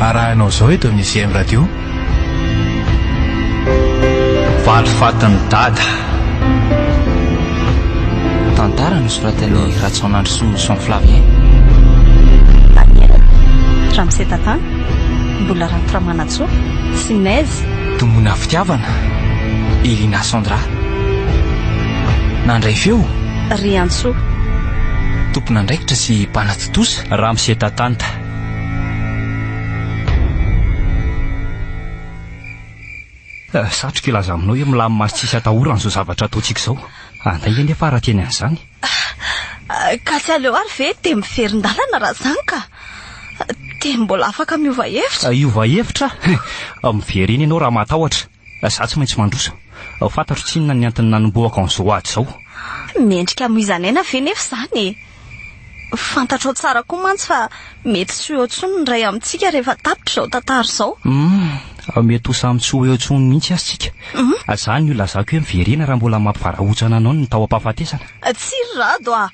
arahanao zao eto amin'ny CM radio. Valifatin'ny dada tantara nosoratan'ny Ratsaonandro Soa son Flavien. Daniel Ramsey Tatan mbola Ramanatsou Sinez Tomona fitiavana Elina Sandra nandray feo Riantso tompona andraikitra sy mpanatotosa Ramsey Tatanta. Satroka ilaza aminao hoe milamy masy tsisy atahorana zao zavatra ataontsika izao. Anday nefa raha teny an'izany. Ka tsy aleo ary ve dia miverin-dalana raha zany ka dia mbola afaka miova hevitra. Iova hevitra? Mivery iny ianao raha matahotra. Za tsy maintsy mandroso. Fantatro tsy inona ny antony nanomboaka an'izao ady izao. Mendrika moizanena ve nefa izany. Fantatrao tsara koa mantsy fa mety tsy eo intsony ny ray amintsika rehefa tapitra izao tantara izao. Mety ho samy tsy ho eo intsony mihitsy azy tsika. Izany no lazako hoe miverina raha mbola mampivarahontsana anao ny tao am-pahafatesana. Tsy rado a.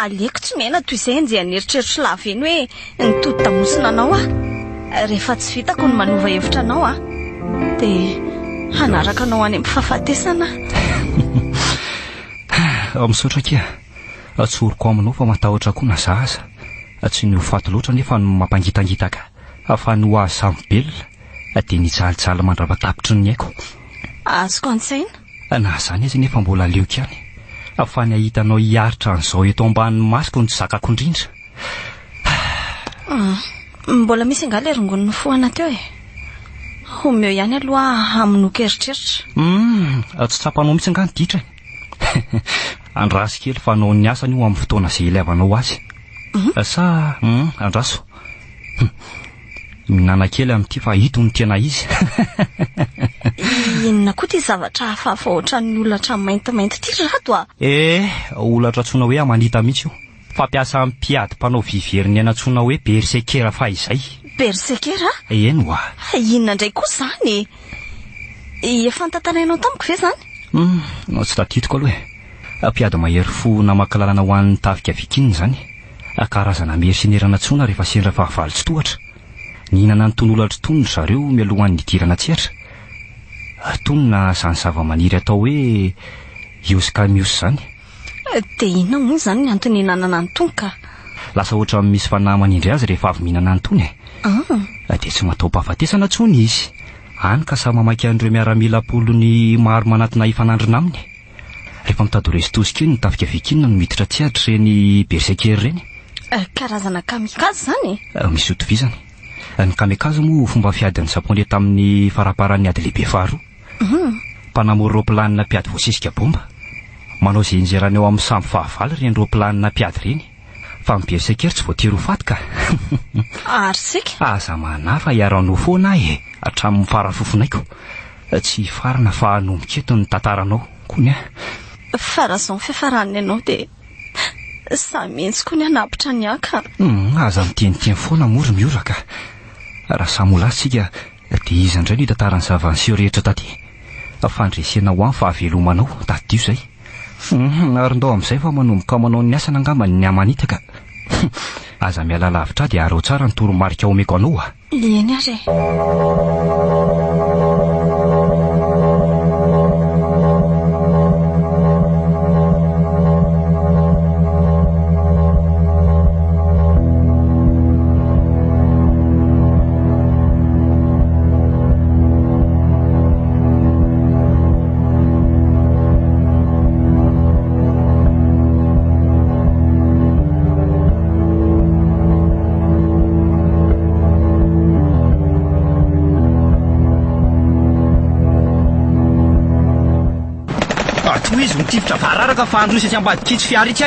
Aleko tsy mena toy izay anjeha nieritreritro lava eny hoe nitody damosina anao rehefa tsy vitako ny manova hevitra anao dia hanaraka anao any amin'ny fahafatesana. Misaotra kia. Atsoriko aminao fa matahotra koa na zaza. Tsy ny ho faty loatra nefa no mampangitangitaka. Fa ny ho azy samy belona dia nitsalitsala mandravatapitrry ny haiko. Azoko an-tsaina. Na izany azy nefa mbola aleoko ihany. Fa ny ahitanao hiaritra an'izao eto ambanin'ny masoko no tsy zakako indrindra. Mbola misy angala rongony foana teo homeo ihany aloha aminoko eritreritra. Tsy tsapanao mihitsy angany ditra. Andraso kely fa anao ny asany io amin'ny fotoana izay ilavanao azy. Sa andraso. Minana kely amin'ity fa hito ny tena izy. Inona koa ty zavatra hafahafa ohatran'ny olatra maintimainty ty rado olatra tsona hoe amanita mihitsy io. Fampiasa amin'ny mpiady mpanao viveriny antsoina hoe bersekera fa izay. Bersekera? Eny hoa. Inona indray koa izany? Efa notantarainao tamiko ve izany? Tsy tadidiko aloha mpiady mahery fo namakilalana ho an'ny tafika vikinina izany. Karazana mersenerana tsona rehefa sendra fahavalotsy tohatra. Nihinana ny tonolatra tonony zareo mialohan'ny nidirana tsehatra. Tonona izany zava-maniry atao hoe Euskamius izany. Dia inona moa izany ny antony hinanana ny tony ka? Lasa ohatra misy fanahy manindry azy rehefa avy mihinana ny tony. Dia tsy matao-pahafatesana tsony izy. Hany ka sa mamaky an'ireo miaramila polony maro manatina hifanandrina aminy. Rehefa mitady resitosika iny ny tafika vikinina no miditra tsehatra ireny bersekera ireny. Karazana kamikazy izany? Misy hotovizany. Ny kamikazy moa fomba fiadin'ny Japonais tamin'ny faraparan'ny ady lehibe faharoa. Mpanamory roaplanina mpiady voasisika bomba. Manao izay injerany eo amin'ny sambo fahavalo ireny roaplanina mpiady ireny. Fa ny bersekera tsy voatery ho faty ka. Ary sika? Aza manafa hiaranao foana hatramin'ny farafofonaiko. Tsy farana fa hanomboka eto ny tantaranao koa fa raha izao ny fiafarany ianao dia samy mihitsy koa ny hanapitra ny aka. Aza miteniteny foana mory mioraka. Raha samy ho lasitsika dia iza indray ny tantarany zava-niseho rehetra taty. Fandresena ho amin'ny fahavelomanao tadio izay. Arindao amin'izay fa manomboka manao ny asana angambany ny amanitaka. Aza miala lavitra dia arao tsara ny toromarika omeko anao Eny ary. Izy mitifitra vararaka fa androsa tsy ambadikitsy fiara itsy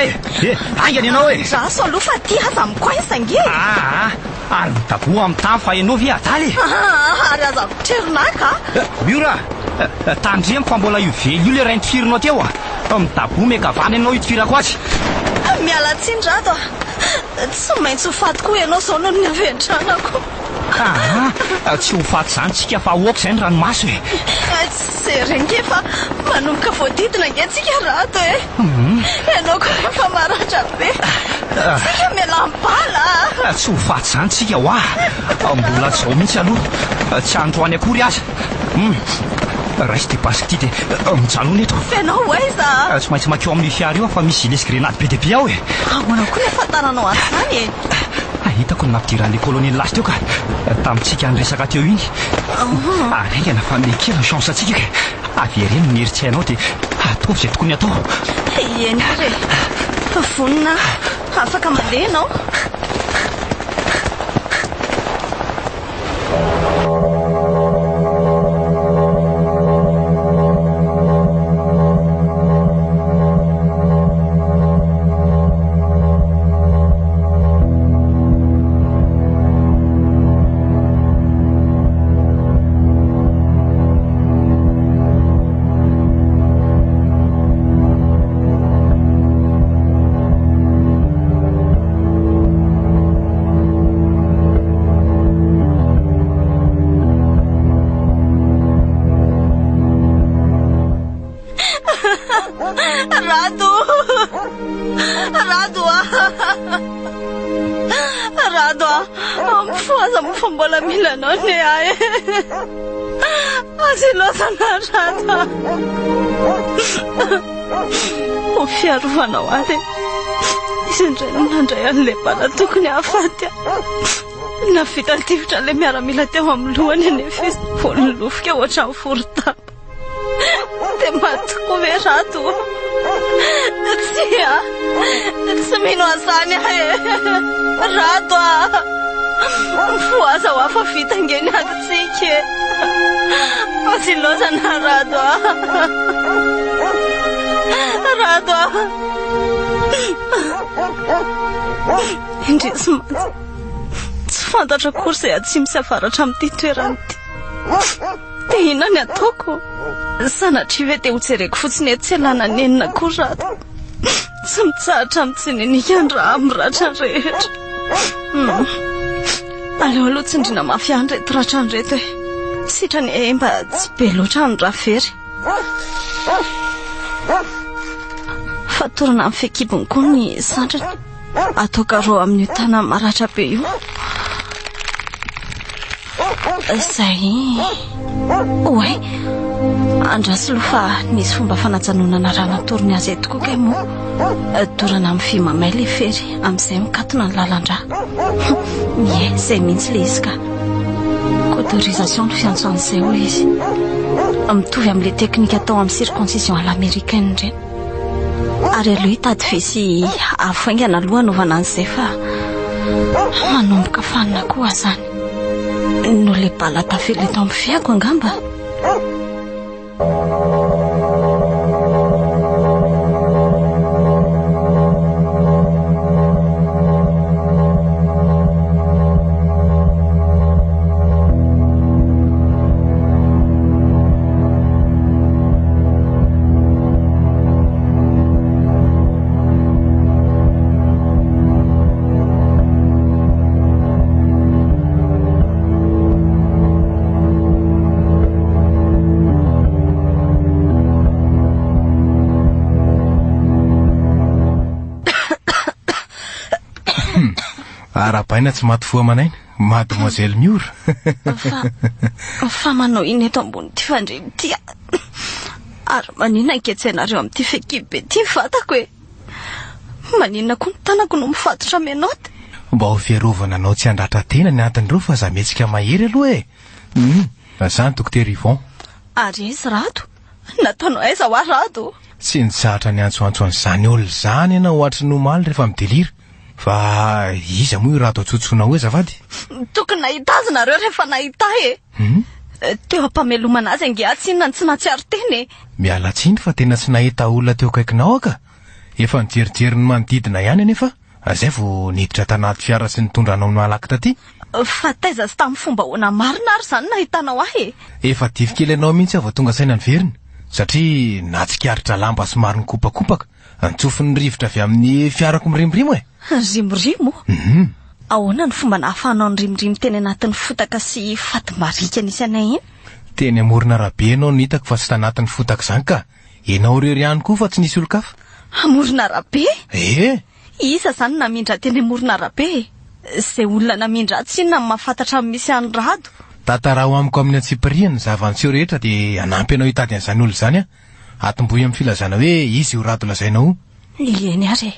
angany ianao raso aloha fa ty aza mikoaisange ary mitabo amin'ny tany fa ianao ve adaly ary aza mitrerinaka miora tandremo fa mbola io vely io le rainty firinao teo mitabo mekavana ianao itifirako azy miala tsindrado tsy maintsy ho faty koa ianao zao noho ny aventranako tsy ho faty izany tsika fa oaka izay ny ranomaso tsy renge fa manomboka voadidina nge tsika rato ianao koa efa maratra be Tsika mialambala. Tsy ho faty zany tsika ho mbola zao mihitsy aloha tsy androany akory aza raisy de basy ty de mijalona eto Fenao aiza? tsy maintsy makeo amin'ny fiara io fa misy lesy grenady be de be ao ahoana koa nefantaranao azy zany hitako ny nampidiran'le colonel lasy teo ka tamintsika nyresaka teo iny araingana fa mekela chance atsika ka avy reny mieritry hainao de atao zay tokony atao eny re vonina afaka mandehanao. Rado mfoaza mifambola milanao ne ay azilozana Rado ho fiarovanao azy izy indray nandray an'le bala tokony hahafaty navita tivitra le miaramila teo amin'ny lohany anefa izy volonylofika ohatran'ny forotapa de matoko ve Rado tsy mino azany Rado mifoaza ho afa vita ngeny adytsika azilozana Rado indrisy matsy tsy fantatra kory zay atsy misy avaratra amin'ity toerany ty de ina ny ataoko sanatria ve te ho jereko fotsiny eto tsy alana nenina kory Rado tsy mitsahatra mitsininiky andraha miratra rehetra aleo aloha tsindrina mafy any reto ratra any reto sitrany mba tsy be loatra ny raha very fatorana amin'ny fekibony koa ny sandrany ataoka ro amin'ny tana maratra be io zay oay andrasy loha fa nisy fomba fanajanonana raha natorony azy eto koa kay moa dorana amin'ny vy mamay le fery amin'izay mikatona ny lalandra zay mihitsy le izy ka autorisation de fiançoan'izay ho izy mitovy amin'le teknika atao amin'ny circoncision à l'américaine reny ary aloha hitady vesy afaingana aloha anaovana an'izay fa manomboka fanina koa zany no le bala tafela eto amin'ny fiako angamba arapaina tsy maty foa manaina mademoiselle Miora fa manao iny eto ambony ty fandreny ty ary maninona anketsainareo amin'ity fekib be ty fatako maninona koa ny tanako no mifatotra aminao ty mba ho fiarovana anao tsy handratra tena ny antony reo fa za mihetsika mahery aloha zany dokotera Yvon ary izy Rado nataonao aiza ho Rado tsy nitsahatra ny antsoantso an'izany olo zany ianao ohatry ny omaly rehefa midelira fa iza moa io Rado atsotsona hoe azafady tokony nahita azy nareo rehefa nahita teo ampamelomana azy ange atsinona ny tsy natsiaro teny miala tsiny fa tena tsy nahita olona teo kaikinao aka efa nijerijery ny manodidina ihany anefa zay vo niditra tanaty fiara sy nitondranao malaky taty fa taiza sy tamin'ny fomba hoana marina ary zany nahitanao ahy efa divokely anao mihitsy avo tonga saina ny verina satria natsikaritra lamba somary nikopakopaka nitsofiny rivotra avy amin'ny fiarako mirimorimo rimorimo ahoana ny fomba nahafahanao ny rimorimo teny anatin'ny fotaka sy fatimarika nisy anay iny teny amorona rabe anao nitako fa tsy tanatin'ny fotaka zany ka enao rery ihany koa fa tsy nisy olo-kafa amorona rabe isa zany namindra teny amorona arabe zay olona namindra tsy na mahafantatra misy anyrado tataraho amiko amin'ny antsipiriany zavanseho rehetra dia anampy anao hitady an'izany olo zany atombohy amin'ny filazana hoe izy io rado lazainao eny ary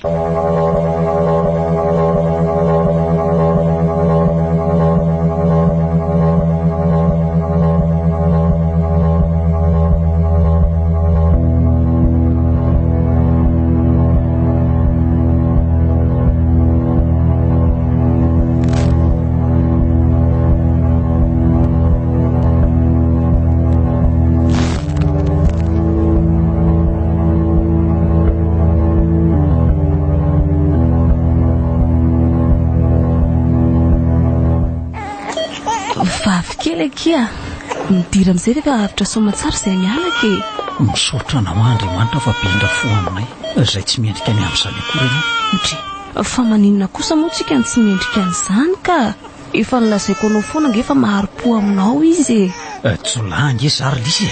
kia midira amin'izay rehefa avitra somatsara izay mialaka misaotra nama Andriamanitra fa bindra fo aminay izay tsy mendrika any amin'izany akory ianao fa maninona kosa moa tsika ny tsy mendrika an'izany ka efa nilazaiko anao foana nge efa maharo-po aminao izy tsolange zary lisy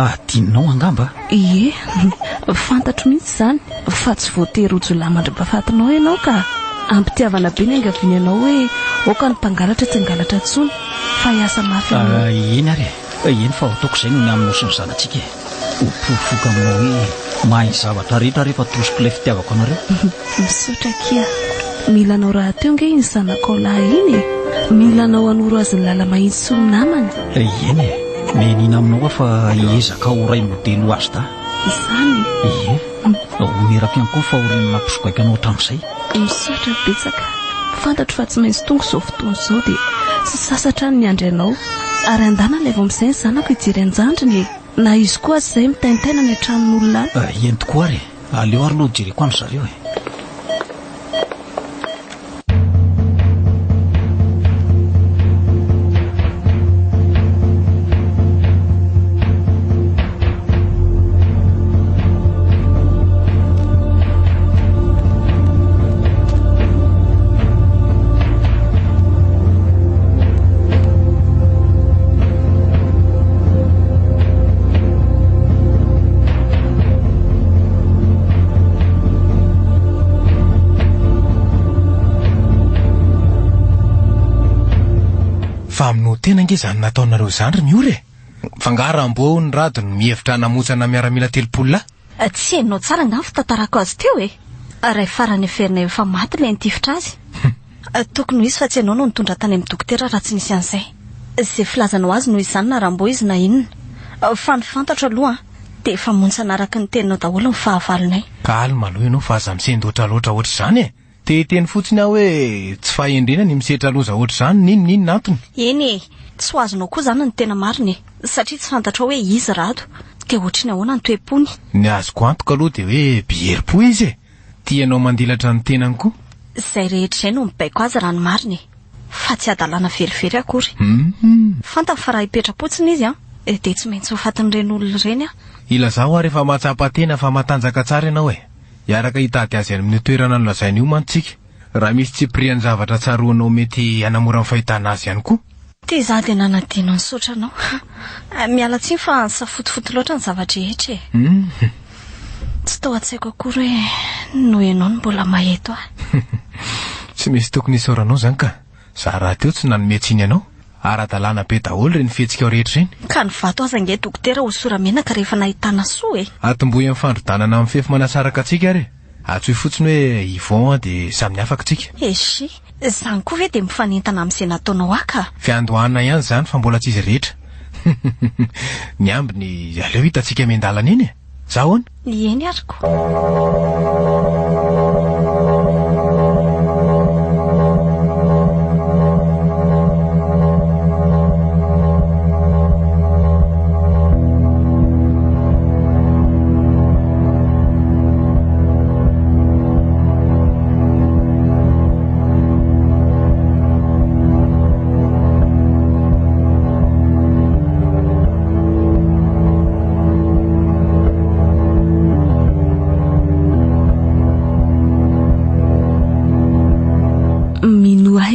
adinonao angamba fantatro mihitsy izany fa tsy voatery ho jolahy mandra-pahafatinao ianao ka ampitiavana be ny angaviny anao hoe oka ny mpangalatra tsy angalatra tsony fa hiasa mafy eny ary eny fa ataoko izay no ny aminosiny zanantsika opofoka aminao hoe mahay zavatra rehetra rehefa tosoko ilay fitiavako anareo misaotra kia mila anao raha teo nge iny zanakao lahy iny mila anao anoro azy ny lala mahitsy sy ny namany eny menina aminao fa hiezaka ho ray modely ho azy ta izany omerako ihany koa fa horenina nampisogaika anao hatramin'izay misaotra betsaka fantatro fa tsy maintsy tonga izao fotoana izao dia sy sasatra ny andry anao ary andana lay vao amin'izay ny zanako hijery anjandriny na izy koa azy izay mitaintaina ny antranon'olona eny tokoa ary aleo ary loha jereko any zareo fa aminao tena nge zany nataonareo zandry miory fangaram-bo ny rado ny mihevitra namotsana miaramila telopolona tsy hainao tsara ngany fitantarako azy teo raha farany aferina efa maty ilay nitifitra azy tokony ho izy fa tsy hainao no nitondra tany amin'ny dokotera raha tsy nisy an'izay izay filazanao azy noho izany na rambo izy na inona fa ny fantatra aloha dia efa montsana araka ny teninao daholo ny fahavalonay ka alma aloha ianao fa aza misendotra loatra oatra izany teteny fotsiny aho hoe tsy fahendrena ny misetra loza oatra izany ninonino antony eny tsy ho azonao koa zany ny tena mariny satria tsy fantatra hoe izy rado ka ohatriny ahoana ny toe-pony ny azoko antoka aloha dia hoe biherim-po izy tianao mandilatra ny tenany koa izay rehetra izay no mibaiko azy raha ny mariny fa tsy adalana verivery akory fantany fa raha hipetra-potsiny izy dia tsy maintsy ho fatin'ireny olona ireny ilazao ary efa mahatsapa-tena fa matanjaka tsara ianao hiaraka hitady azy any amin'ny toerana nolazainy io mantsika raha misy tsipiriany zavatra tsaroanao mety hanamora ny fahitana azy ihany koa tia za dia nanadino ny sotra anao miala tsiny fa nisafotofoto loatra ny zavatra rehetra tsy tao an-tsaiko akory hoe no ianao ny mbola maheto tsy misy tokony isaoranao zany ka za raha teo tsy nanometsiny ianao ara-dalàna be daholo reny fihetsika ao rehetra reny ka ny vato aza nge dokotera ho soramenaka rehefa nahitana soa atombohy amin'ny fandrodanana amin'ny fefy manasaraka atsika ary atsoy fotsiny hoe ivon dia samy afaka tsika esy zany koa ve dia mifanentana amin'izay nataonao aka fiandohanina ihany zany fa mbola tsy izy rehetra ny ambiny aleo hitantsika miandalana eny zaho any eny aryko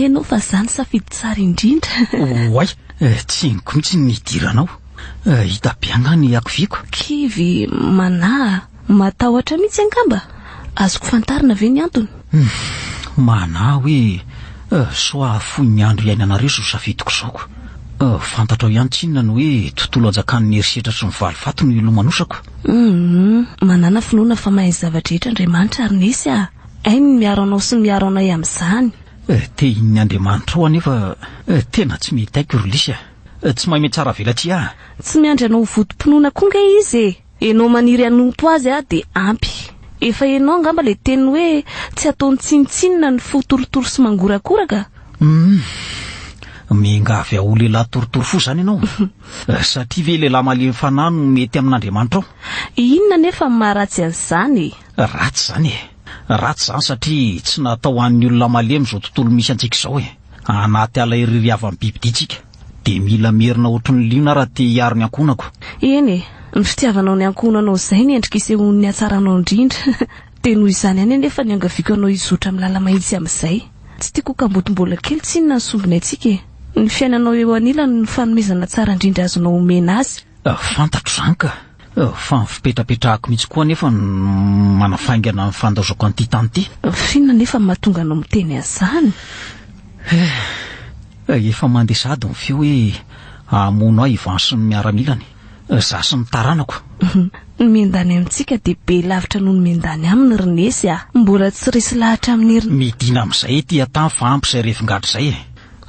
enao fa zany safidy tsara indrindra oay tsy inoko mihitsy ny diranao hita bianga ny akoviako kivy manahy matahotra mihitsy angamba azoko fantarina ve ny antony? Mana hoe soa foy ny andro iainanareo so safidiko saoko. Fantatrao ihany tsinona ny hoe tontolo ajakan'ny erisetra sy ny valifato no ilomanosako. Manana finoana fa mahay zavatra rehetra Andriamanitra ary nisy ainy miaro anao sy miaro anay amin'izany. Te in'ny Andriamanitra ao anefa tena tsy mety aiko Rolisy. Tsy mahay tsara velatsy tsy miandry anao vodim-pinoana koa nga izy enao maniry hanompo azy dia ampy. Efa enao ngamba le teny hoe tsy ataony tsinitsinina ny fo torotoro sy mangorakoraka. Mingavy ao lehilahy torotoro fo zany ianao. Satria ve lehilahy malemy fanahy no mety amin'Andriamanitra ao? Inona nefa maharatsy an'izany? Ratsy zany ratsy zany satria tsy natao an'ny olona malemy zao tontolo misy antsika izao anaty ala irery avy amin'ny bibiditsika. De mila merina ohatran'ny liona raha te hiaro ny ankonako. Eny ny fitiavanao ny ankonanao izay ny endrika isehon'ny hatsaranao indrindra. De noho izany any nefa ny angaviako anao izotra amin'ny lala mahitsy amin'izay. Tsy tiako kambotombola kely tsinona ny sombina antsika. Ny fiainanao eo anilany ny fanomezana tsara indrindra azonao omena azy. Fantatro zany ka. Fa fipetrapetrahako mihitsy koa nefa manafaingana ny fandaozako an'ity tany ity. Finona nefa mahatonga anao miteny an'izany? Efa mandeha sady ny feo hoe hamono ahy Ivan sy ny miaramilany. Za sy ny taranako. Ny mendany amintsika dia be lavitra noho ny mendany aminy Rinesy mbola tsy resy lahatra amin'ny heriny. Midina amin'izay ty atany fa ampy izay refingatra izay.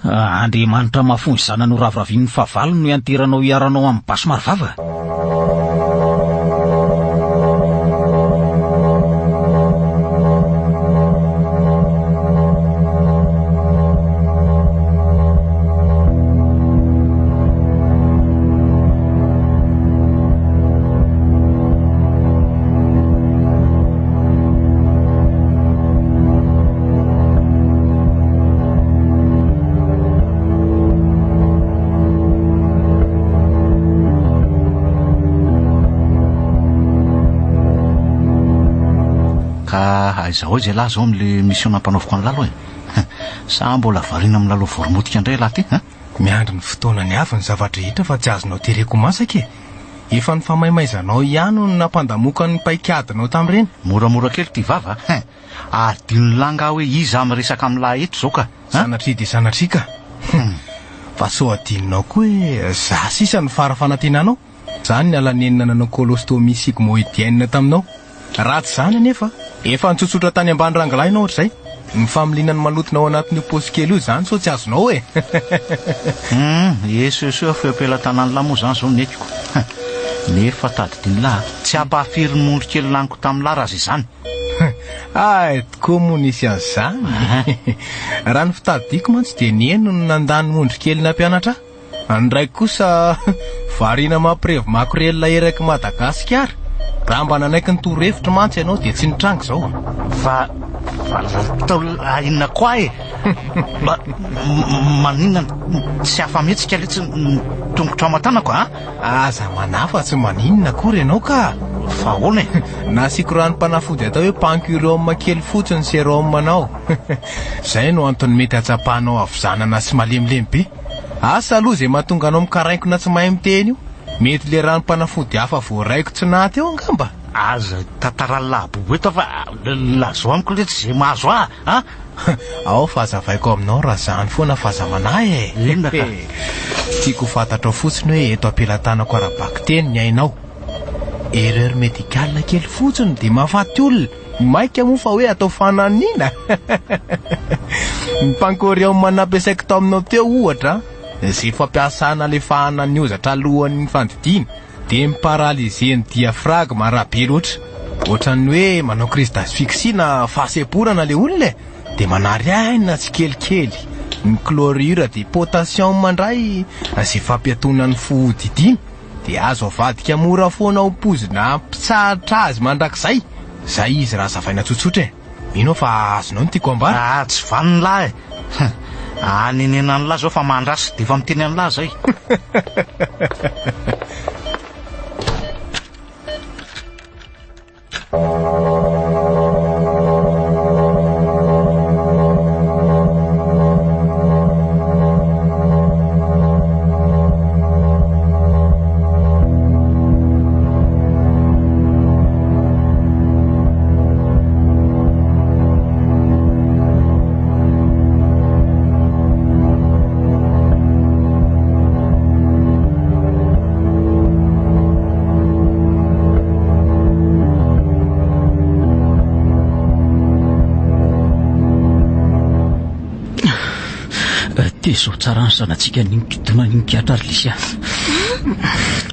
Andriamanitra mahafony zanany ho raviravin'ny fahavalony no ianteranao hiaranao amin'ny basy marivava. Aizaho izay lahy zao amin'le mission nampanaoviko ny lalo sa mbola variana amin'ny lalo voromotika indray lahy ty miandry ny fotoana ny avy ny zavatra hita fa tsy azonao tereko masaka efa ny famaimaizanao ihany no nampandamoka ny paikadinao tamin'ireny. Moramora kely ty vava adino langa hoe iza miresaka amin'ny lahy eto zao ka sanatria dia sanatria ka fa so adinonao koa hoe za sisa ny farafanantenanao zany ny alanenina nanao kolostomie sigmoidienne taminao. Ratsy zany anefa efa nitsotsotra tany ambany rangalahy ianao ohatr'izay ny familiana ny malotonao anatin'io posy kely io zany so tsy azonao eso feopelan-tanany lahy moa zany zao netiko nefa tadidiny lahy tsy ampahafiry ny mondro kely laniko tamin'ny lahy raha zay zany. Tokoa moa nisy an'izany raha ny fitadidiko mantsy dia nieno ny nandany mondro kely nampianatra ndraiky kosa variana mampirevo makorelina eraky Madagasikara. Raha mba nanaiky ny torohevitra mantsy ianao dia tsy nitrango zao. Fa tao inona koa maninona tsy afa-mihetsika letsy tongotra aman-tanako aza manafa tsy maninona akory ianao ka fa hoana nasiko rano mpanafody atao hoe pancurome kely fotsiny sérum anao. Zay no antony mety atsapahanao avizanana sy malemilemy be. Asa aloha zay mahatonga anao mikaraikona tsy mahay miteny io. Mety le rano mpanafody hafa voaraiko tsy naty eo angamba. Aza tantarany labobo eto fa lazo amiko letsy zay mahazo ao fahazavaiko aminao raha zany foana fahazavanahy Inona ka? Tiako fantatra fotsiny hoe eto ampelantanako arabaky teny ny ainao. Erreur médicale kely fotsiny dia mahafaty olona. Maika moa fa hoe atao fananina. Ny pancorium nampiasaiko tao aminao teo ohatra zay fampiasana alefahana ny ozatra alohan'ny fandidiana dia miparalize ny diafragme raha be loatra. Ohatran'ny hoe manao crise d'asphyxie na fahasemporana le olona dia manariana tsy kelikely. Ny chlorure dia potassium mandray zay fampiatona ny fodidiana dia azo avadika mora foana ho pozina mpitsahatra azy mandrakizay. Zay izy raha zavaina tsotsotra mino fa azonao ny tiako ambara. Tsy vaniny lahy anenena ny lahy zao fa mandrasy dia efa miteny any lahy zay. Tezao tsara ny zanantsika nimpidona ninkatra ary Lisia.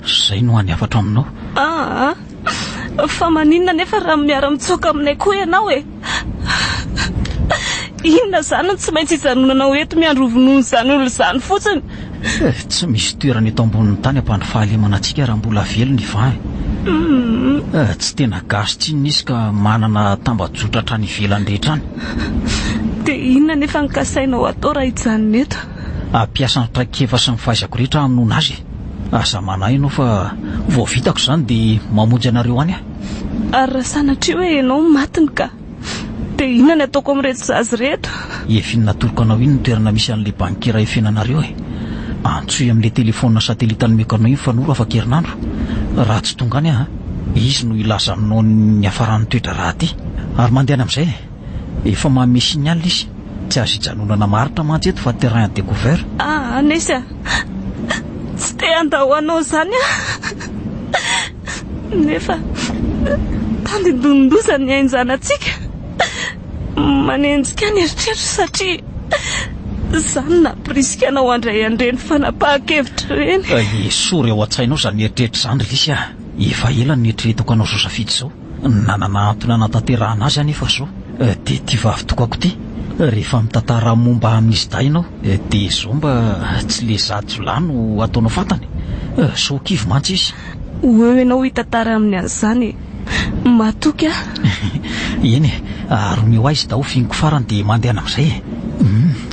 Zay no any afatra aminao. Fa maninona nefa raha miara-mitsoaka aminay koa ianao e. Inona zany no tsy maintsy hijanonanao eto miandrovonono zany olo zany fotsiny. Tsy misy toerana eto ambonin'ny tany ampahany fahalemana antsika raha mbola velo ny va. Tsy tena gasy tsiny nisy ka manana tambajotra hatrany ivelany rehetra any. Dia inona nefa nikasainao atao raha hijanona eto? Ampiasa ny traikefa sy ny fahaizako rehetra aminona azy. Asa manahy ianao fa vao vitako izany dia mamonjy anareo any. Ary raha sanatria hoe ianao matiny ka, dia inona ny ataoko amin'ireto zazy reto? Efinina natoloko anao iny ny toerana misy an'ilay bankera efenanareo e. Antsoy amin'ilay telefonina satelita nomeko anao iny fanoro afaka herinandro. Raha tsy tonga any izy no ilaza aminao ny hafaran'ny toetra rahaty. Ary mandeha amin'izay efa manome signal izy. Tsy azo hijanonana maritra mantsy eto fa terrain découvert. Nesy tsy te handahoanao zany nefa tandindondoza ny ainjanatsika manenjika ny eritreritra satria zany nampiriska anao andray andreny fanapahan-kevitra reny. Esory ao an-tsainao zany eritreritra zany Lisia. Efa ela ny eritreretako anao zao safidy zao. Nanana antony nanatanterahana azy anefa zao. Dia ty vavy tokako ty rehefa mitantara momba amin'izy day ianao dia zao mba tsy le zadolay no ataonao fantany. So kivy mantsy izy. Eo ianao hitantara amin'ny an'izany matoky Eny romeo azy dao figniko farany dia mandeha amin'izay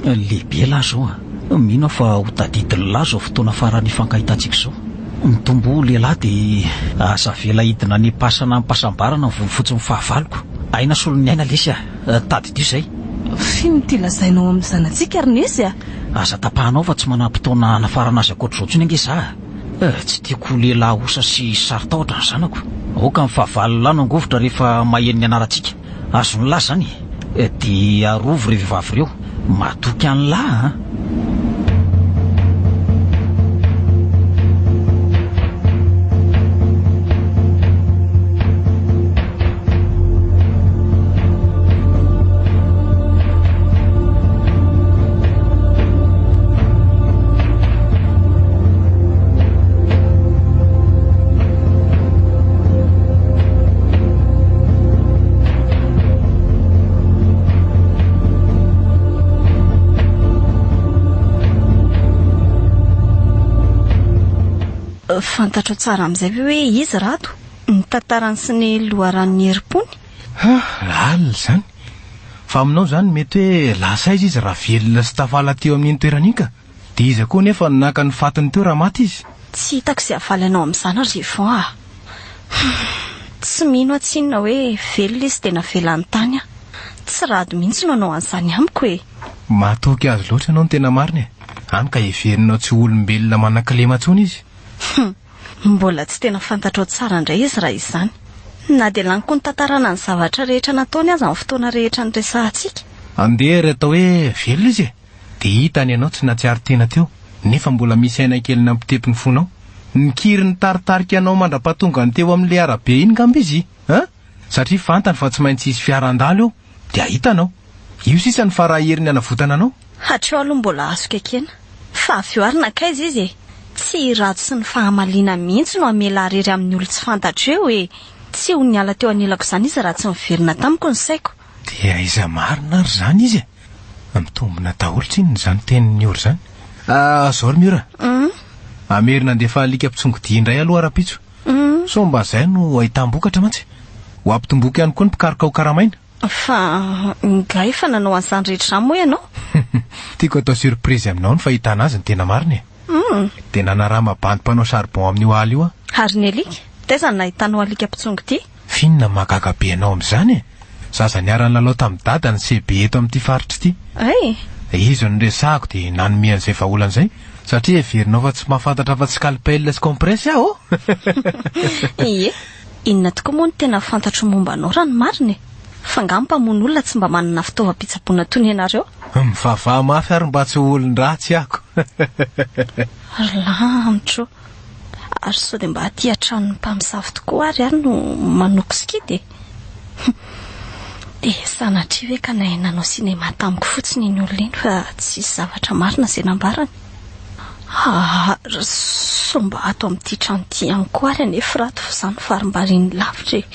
lehibe lahy zao mino fa ho tadidiny lahy zao fotoana farany fankahitantsika zao. Mitombo lehilahy dia aza vela hidina ny pasana mpasambarana ny volo fotsiny fahavaloko. Aina solo ny aina Lesy tadidio izay. Fino ty lazainao amin'ny zanantsika ary Nesy Aza tapahanao fa tsy manam-potoana hanafarana azy akoatra izao tsiny ange za. Tsy tiako lehilahy osa sy saritahotra ny zanako. Oka ny fahavalo lahy no angovotra rehefa maheno ny anarantsika. Azo ny lahy zany dia arovo ireo vehivavy ireo matoky any lahy fantatro tsara amin'izay hoe izy rato ny tantarany sy ny loharan'ny herim-pony. Alina zany fa aminao zany mety hoe lasaiza izy raha velona sy tafala teo amin'iny toerana iny ka dia izy koa nefa naka ny fatiny teo raha maty izy. Tsy hitako izay avalanao amin'izany ary Rivon tsy mino atsinona hoe velona izy tena velany tany tsy rado mihitsy no anao an'izany amiko hoe matoky azy loatra ianao no tena marina any ka heverinao tsy olombelona manan-kilema tsony izy. Mbola tsy tena fantatrao tsara indray izy raha izany. Na dia laniko ny tantarana ny zavatra rehetra nataony azy amin'ny fotoana rehetra ny resahantsika. Andeha ry atao hoe velona izy dia hitany ianao tsy natsiary tena teo nefa mbola misy aina kely nampitepy ny fonao. Nikiry ny taritarika anao mandra-pahatonga ny teo amin'ilay arabe iny ngamba izy satria fantany fa tsy maintsy isy fiara-ndalo eo dia hitanao io sisa ny farahery anavotana anao. Hatreo aloha mbola azo kekena fa avy eo ary nakaiza izy tsy ratsy sy ny fahamaliana mihitsy no amela arery amin'ny olo tsy fantatra eo tsy ho niala teo anilako izany izy raha tsy miverina tamiko ny saiko. Dia aiza marina ary zany izy mitombina daholo tsinony zany teniny oro zany. Zao ry Miora amerina andefa alika mpitsongodia indray aloha ara-pitso so mba zay no ahitam-bokatra mantsy ho ampitomboka ihany koa ny mpikaroka ho karamaina. Fa ngay fa nanao an'izany rehetra moa ianao. Tiako atao surprise aminao ny fahitana azy ny tena marina dia nanaraha mabandy mpanao charbon amin'io aly io Ary ny alika taiza ny nahitanao alika mpitsongodia. Finona mahagaga be anao amin'izany zaza niarany lalao tamin'ny dada ny sebe eto amin'ity faritra ity. Izy no resahako dia nanome an'izay vaholan'izay satria heverinao fa tsy mahafantatra fa tsy calpel sy compresse aho. Ie, inona tokoa moa no tena fantatro momba anao raha ny marina fa ngampamono olona tsy mba manana fitaovam-pitsaboana toy ny ianareo. Mivavaha mafy ary mba tsy olon-dratsy ako. Lamotro ary sao dia mba aty an-tranon'ny mpamosavy tokoa ary no manoko skidy. Dia dia sanatria hoe ka nainanao sinema tamiko fotsiny iny olona iny fa tsisy zavatra marina izay nambarany. Somba ato amin'ity trano ity ihany koa ary anefa rato fa izany farim-bariny lavitra e.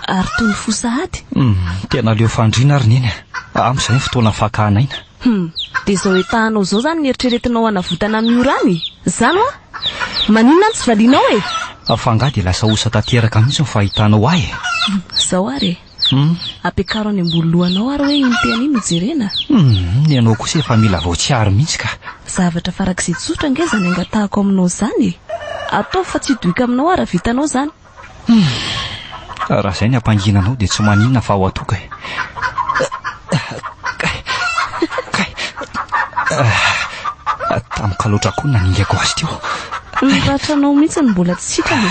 Ary toy ny fosahady tena leo fandriana ary neny amin'izay ny fotoana fakahanaina. Dia izao etahanao izao zany ny eritreretinao hanavotana amin'ny orany zany hoa maninona tsy valinao e? Afangah dia lasa osa tanteraka mihitsy ny fahitanao ahy. Zao ary ampiakaro any ambony lohanao ary hoe iny teny iny mijerena. Ny anao kosa efa mila vaotsiary mihitsy ka. Zavatra farak'izay tsotra nge zany angatahako aminao zany e. Atao fa tsy doika aminao ary vitanao zany. Raha izay ny ampanginanao dia tsy maninona fa ao atoka e. Tamika loatra koa naningako azy teo. Ratranao mihitsy ny mbola tsy sitrany.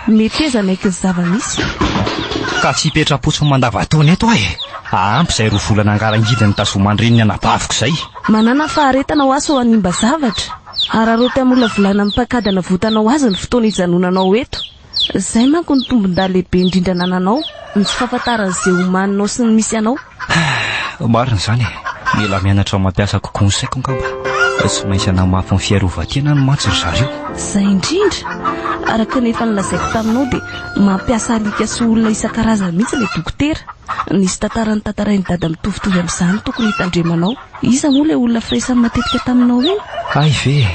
Mety eza maiky ny zava-misy. Ka tsy hipetra-potsiny mandavataona eto ahy. Ampy izay roa volana angarangidiny tazomandreniny anabaviko izay. Manana faharetana ho aso ho animba zavatra. Araroty am'olona volana mipakadana votanao azy ny fotoana hijanonanao eto. Zay manko ny tombon-dahy lehibe indrindra nananao ny tsy fahafantaran'izay homaninao sy ny misy anao. Marina izany e. Mila mianatra mampiasa kokonsaiko ngamba. Tsy maintsy hanamafy ny fiarovan-tena no mantsy ry zareo. Zay indrindra. Araka nefa nilazaiko taminao dia mampiasa alika sy olona isan-karazany mihitsy ilay dokotera. Nisy tantarany tantarainy dada mitovitovy amin'izany tokony hitandremanao. Iza moa ilay olona firesan'ny matetika taminao iny? Ay ve,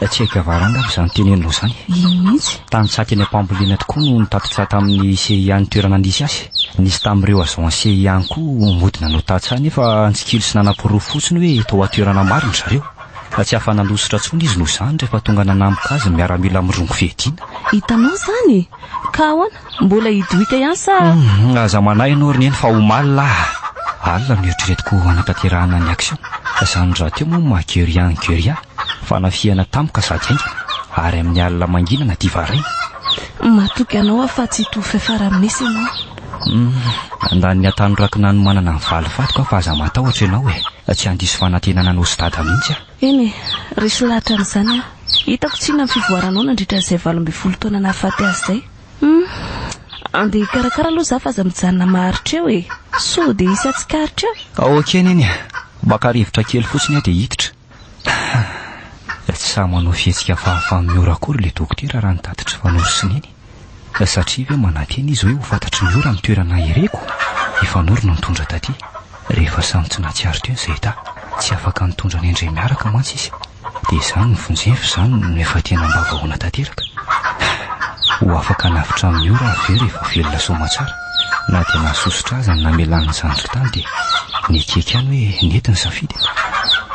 tsy haika varanga amin'izany tenenao izany. Iny mihitsy. Tany tsakiny am-pambolena tokoa no nitatitra tamin'ny CIA ny toerana andisy azy. Nisy tamin'ireo azon CIA koa modina no tatsany nefa nitsikilo sy nanam-poroa fotsiny hoe tao atoerana marina zareo. Tsy hafanandositra tsony izy no izany rehefa tonga nanamika azy miaramila amin'rongo fehidina. Hitanao zany ka ahoana mbola hidoika ihany sa? Aza manahy ianao ry neny fa omaly alina no eritreretiko hanatanterahana ny action. Izany raha teo moa mageria fanafiana tamika sady haingana ary amin'ny alina manginana divaraina. Matoky anao afa tsy hitovy fiafara-minesy ianao. Andany atano rakina no manana ny valifatiko fa aza matahotra ianao e. Tsy handiso fanantenana anao sy dada mihitsy aho. Eny resy lahatra amin'izany hitako tsy na fivoaranao nandritra izay 12 taona nahafaty azy izay. Andeha karakara aloha za fa aza mijanona maharitra eo e. So dia isy atsikaritra eo. Ok neny baka rivotra kely fotsiny aho dia hiditra. Tsy sa manao fihetsika fahafahany miora akory ilay dokotera raha nitatitra fanosiny iny. Satria ve manantena izy hoe ho fantatry ny ora amin'ny toerana ireko. Efa norona nitondra taty. Rehefa samy tsy natsiaro teo izay ta tsy afaka nitondra ny indray miaraka mantsy izy. Dia izany ny vonjefy izany no efa tena mba vahoana tanteraka. Ho afaka navitra amin'ny ora avy rehefa velona soma tsara. Na dia nahasosotra azy ny namelany zandrika tany dia netieka ihany hoe nety ny safidy.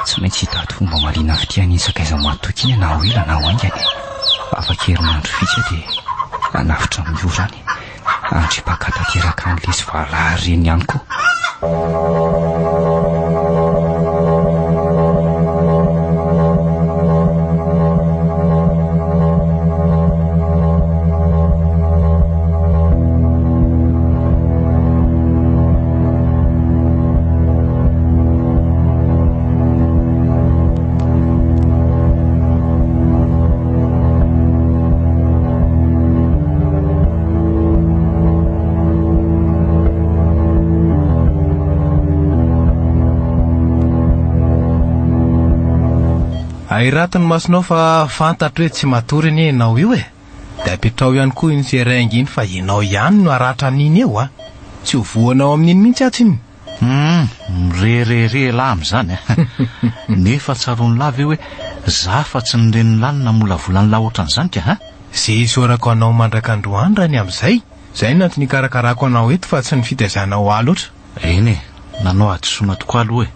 Tsy maintsy hitaty fomba marina avy tia ny sakaiza matoky iny na ho ela na ho aingany. Afaka herinandro fitsy dia navitra amin'ny ora any. Andripaka tanteraka an'ilay sy valahary reny ihany koa. Airatiny masinao fa fantatro hoe tsy matory anie ianao io e. Dia apetrao ihany koa iny seraingy iny fa ianao ihany no aratra an'iny eo a. Tsy ho voanao amin'iny mihitsy atsy iny. Mirerere lahy amin'izany nefa tsaroany lavy hoe za fa tsy nireny lalina mola volany lahy ohatran'izany ka Zay isorako anao mandrak'androany raha ny amin'izay. Zay no antony nikarakarako anao eto fa tsy ny fitaizanao ahy loatra. Eny nanao adisoana tokoa aloha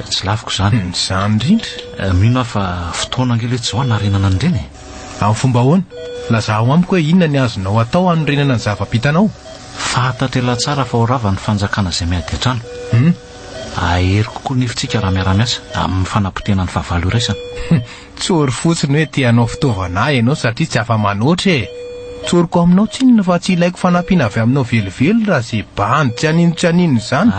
tsy laviko zany Zany indrindra. mino aho fa fotoana angely tsy hoana renana an'ireny Amin'ny fomba ahoana? Lazao amiko hoe inona ny azonao atao anorenana ny zava-pitanao? fahatatela tsara fa orava ny fanjakana izay miady an-trano ahery kokoa nifitsika raha miara-miasa amin'ny fanampotena ny fahavalo iraisana. Tsory fotsiny hoe tianao fitaovana ianao satria tsy afa-manoatra e. Tsoriko aminao tsy inona fa tsy ilaiko fanampiana avy aminao velively raha izay bandy tsy anino zany.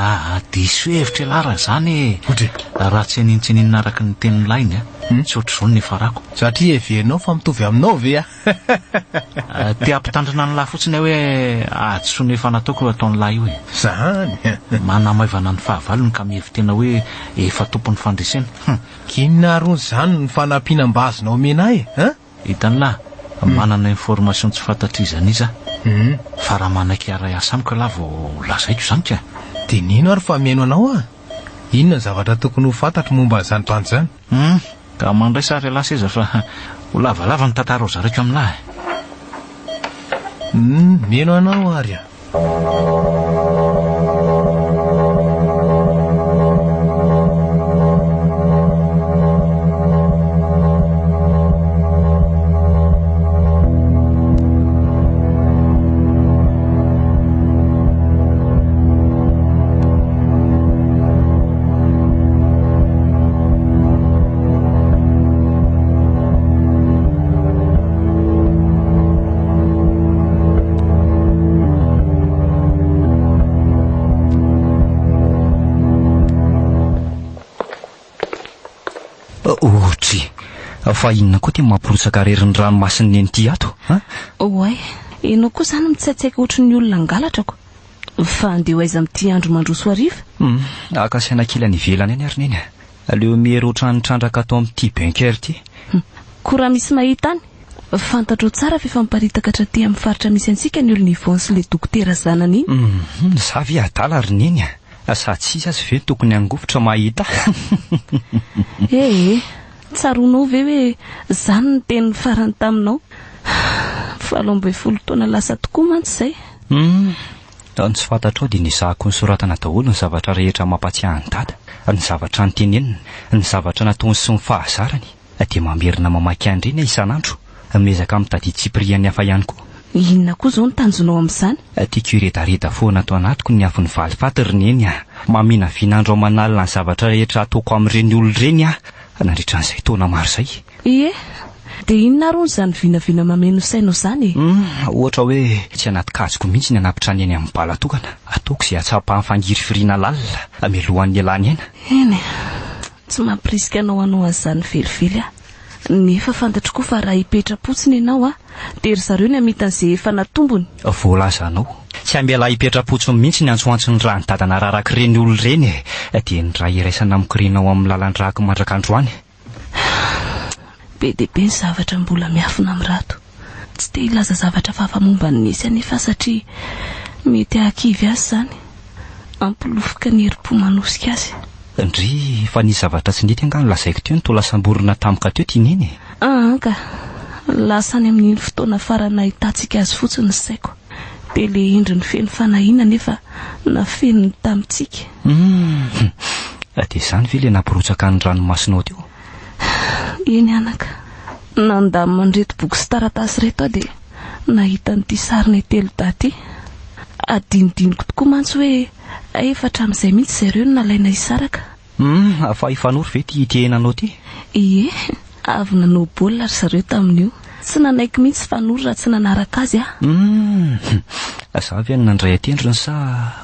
Diso hevitra lara zany Otre. raha tsy anintsininina araka ny tenin'ny lainy tsy ohatr'izao ny farako. Satria hevenao fa mitovy aminao ve Te ampitandrina ny lahy fotsiny hoe adysoany efa nataoko ataon'ny lahy io e. Zany. Manamaivana ny fahavalony ka mihevitena hoe efa tompon'ny fandresena. Kinona arony zany ny fanampianam-bazonao omenay e? Hitany lahy manana information tsy fantatrizany iza fa raha manan-kiara asa amiko lahy vao lazaiko zany ka. De nino ary fa miaino anao inona ny zavatra tokony ho fantatro momba an'izany tany zany? Ka mandray sary lasa iza fa ho lavalava ny tantara ao zareko amin'lahy. Miaino anao ary Ohatry fa inona koa tia mampirotsaka rerin'ny ranomasiny eny ty ato Oay, ianao koa zany mitsaitsaika ohatry ny olona angalatrako. Fa andeha aiza amin'ity andro mandroso hariva? Akasiana kely any ivelany any ary neny aleo mihery ohatrany trandraka atao amin'ity banker ty. Koa raha misy mahita any, fantatro tsara fa efa miparitaka hatraty amin'ny faritra misy antsika ny olona Ivon sy le dokotera zanany iny. Za ve adala ary neny sady tsisy azy ve tokony angofotra mahita. Tsaronao ve hoe zany ny teny farany taminao? 17 taona lasa tokoa mantsy zay. Ny tsy fantatrao dia nisahako ny soratana daholo ny zavatra rehetra mampatsiahy ny dada, ny zavatra nytenenina, ny zavatra nataony sy ny fahazarany, dia mamerina mamaky andreny isan'andro, mezaka mitady Tsipriany hafa ihany koa. Inona koa zao ny tanjonao amin'izany? Tiako iredareda foana ato anatiko ny afo ny valifaty reny mamina vinandro ao manalina ny zavatra rehetra ataoko amin'ireny olona ireny nandritra an'izay taona maro izay. Ie, dia inona arony zany vinavina mameno sainao zany? Ohatra hoe tsy anaty kajiko mihitsy ny anapitra ny eny amin'ny balatokana, ataoko izay atsapahan'ny fangiry firiana lalina mialohan'ny ialany ena. Eny, tsy mampirisika anao an'izany velively nefa fantatro koa fa raha hipetra-potsiny ianao dia ry zareo ny amitan'izay efa natombony. Voalazanao tsy ambiala hipetra-potsiny mihitsy ny antsoantsony raha ny dadana raraka ireny olona ireny dia ny raha iraisana amikirinao amin'ny lalan-drahako mandrak'androany. Be dia be ny zavatra mbola miafina amin'ny rato. Tsy te hilaza zavatra fahamomba ny nisy anefa satria mety hakivy azy zany ampilofika ny herim-po manosika azy. Ndry fa ny zavatra tsy nety angano lazaiko teo ny toa lasam-borona tampoka teo tineny. Ka lasany amin'iny fotoana farany nahitantsika azy fotsiny saiko. Dia le endriny feno fanahiana nefa nafenony tamintsika. Dia izany ve le nampirotsaka ny ranomasinao teo? Eny anaka, nandamy mandreto boky sy taratasy reto dia nahita n'ity sariny telo daty. Adinidiniko tokoa mantsy hoe efatra amin'izay mihitsy zareo no nalaina hisaraka. Fa ifanory ve ty itienanao ty? Ie, avy nanao baolina ry zareo tamin'io. Tsy nanaiky mihitsy fanory raha tsy nanaraka azy Za ve nandray atendrony sa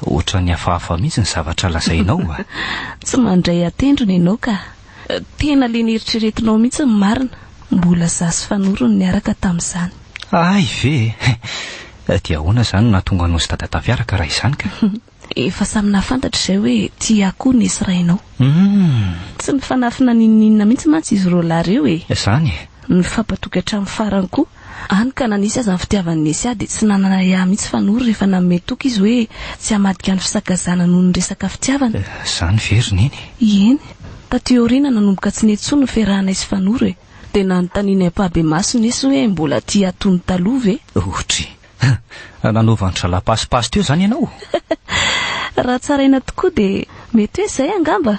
ohatra ny hafahafa mihitsy ny zavatra lazainao Tsy mandray atendrony ianao ka tena le nieritreretinao mihitsy ny marina. Mbola zasy fanory no niaraka tamin'izany. Ay ve dia ahoana zany nahatonga anao sy dada tafiaraka raha izany ka? Efa samy nafantatra izay hoe tia koa nisy rainao. Tsy mifanafina ninina mihitsy mantsy izy roa lahy ireo Zany ny fampatoky hatramin'ny farany koa any ka nanisy aza ny fitiavany nisy dia tsy nanana iahy mihitsy fanory rehefa nanome toky izy hoe tsy hamadika ny fisakazana noho ny resaka fitiavana. Zany very neny. Eny, taty aoriana nanomboka tsy netsony ny fiarahana izy fanory dia nanontaniana ampabe maso nesy hoe mbola tia atony taloha ve? Ohatry nanaovany drala pasipasy teo zany ianao? Raha tsaraina tokoa dia mety hoe izay angamba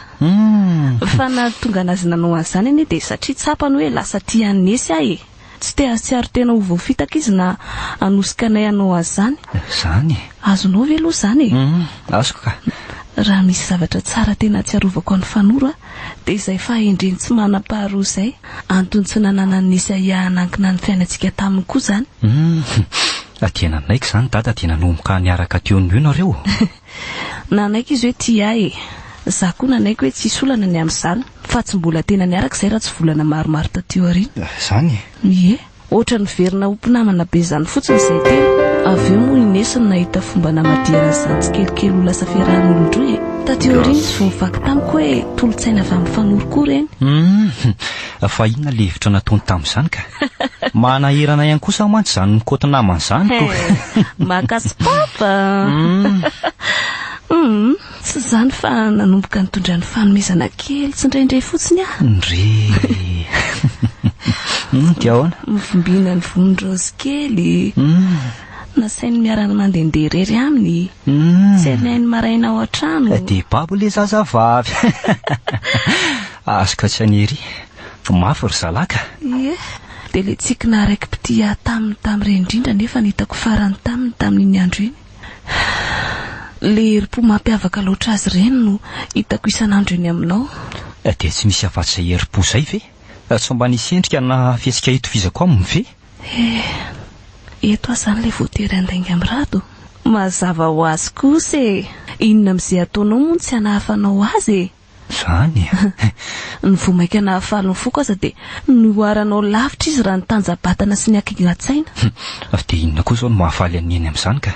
fa nahatonga anazy nanao an'izany anie dia satria tsapany hoe lasa tia annesy ahy tsy te atsiaro tena ho voafitaka izy na anosika anay anao an'izany zany azonao ve aloha izany azoko ka raha misy zavatra tsara tena atsiarovako any fanoro dia izay fahendreny tsy manam-paharoa izay antony tsy nanana nisy ahanankina ny fiainantsika taminy koa izany tena naiko izany dada tena nomboka niaraka teo ny io nareo nanaiko izy hoe tia ahy za koa nanaiko hoe tsisy olana ny amin'izany fa tsy mbola tena niaraka izay raha tsy volana maromaro tateo ariana zany ie ohatra ny verina ompinamana be zany fotsiny izay telo avy eo moa inesiny nahita fomba namadiana izany tsy kelikely ho lasa fiarahan'olondroa tateo ariana izy vao nivaky tamiko hoe tolotsaina avy amin'ny fanoro koa reny fa inona le hevitra nataony tamin'izany ka manahirana ihany kosa mantsy izany nikoty namana izany ko makasipapa tsy izany fa nanomboka nitondra ny fanomezana kely tsy indraindray fotsiny ndre dia ahoana mifombiana ny vonindrozy kely nasainy miarana mandehandeha rery aminy tsy herinainy maraina ao an-trano dia babo le zazavavy azoka tsy anery mafy ry zalaka ie dia le tsikina araiky pitia tamin'ireny indrindra nefa nitako farany tamin'iny andro iny le herim-po mampiavaka loatra azy ireny no hitako isan'andro eny aminao dia tsy misy afa-tsy izay herim-po izay ve tsy mba nisy endrika na fietsika hitovizako aminy ve eto aho izany le voatery andainga amin'ny rado mazava ho azy kosa inona amin'izay ataonao moa tsy hanahafanao azy zany ny vomaika nahafalony foko aza dia nyoaranao lavitra izy raha ny tanjabatana sy ny akingatsaina dia inona koa izao no mahafaly aneny amin'izany ka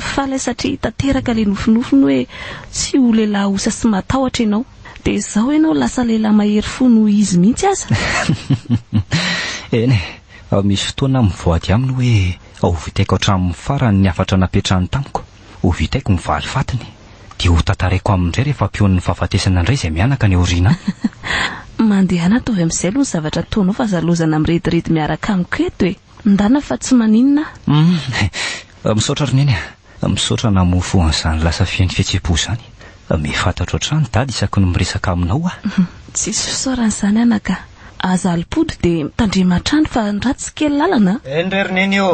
faly satria hitateraka le nofinofiny hoe tsy ho lehilahy osa sy matahotra ianao dia izao ianao lasa lehilahy mahery fo no izy mihitsy aza eny misy fotoana mivoady aminy hoe ho vitaiko hatramin'ny farany ny afatra napetrahany tamiko ho vitaiko mivaly fatiny dia ho tantaraiko amindray rehefa mpiony fahafatesana indray izay mianaka ny aoriana mandehana atovy amin'izay aloha ny zavatra ataonao fa zalozana mirediredy miaraka amiko eto ndana fa tsy maninona misaotra roneny misaotra namofo an'izany lasa fiainy fihetsepo izany mifantatra ohatrany dady isaky no miresaka aminao tsisy fisaoran'izany anaka aza alipody dia mitandrematrany fa ndratsy kely lalana endray roneny io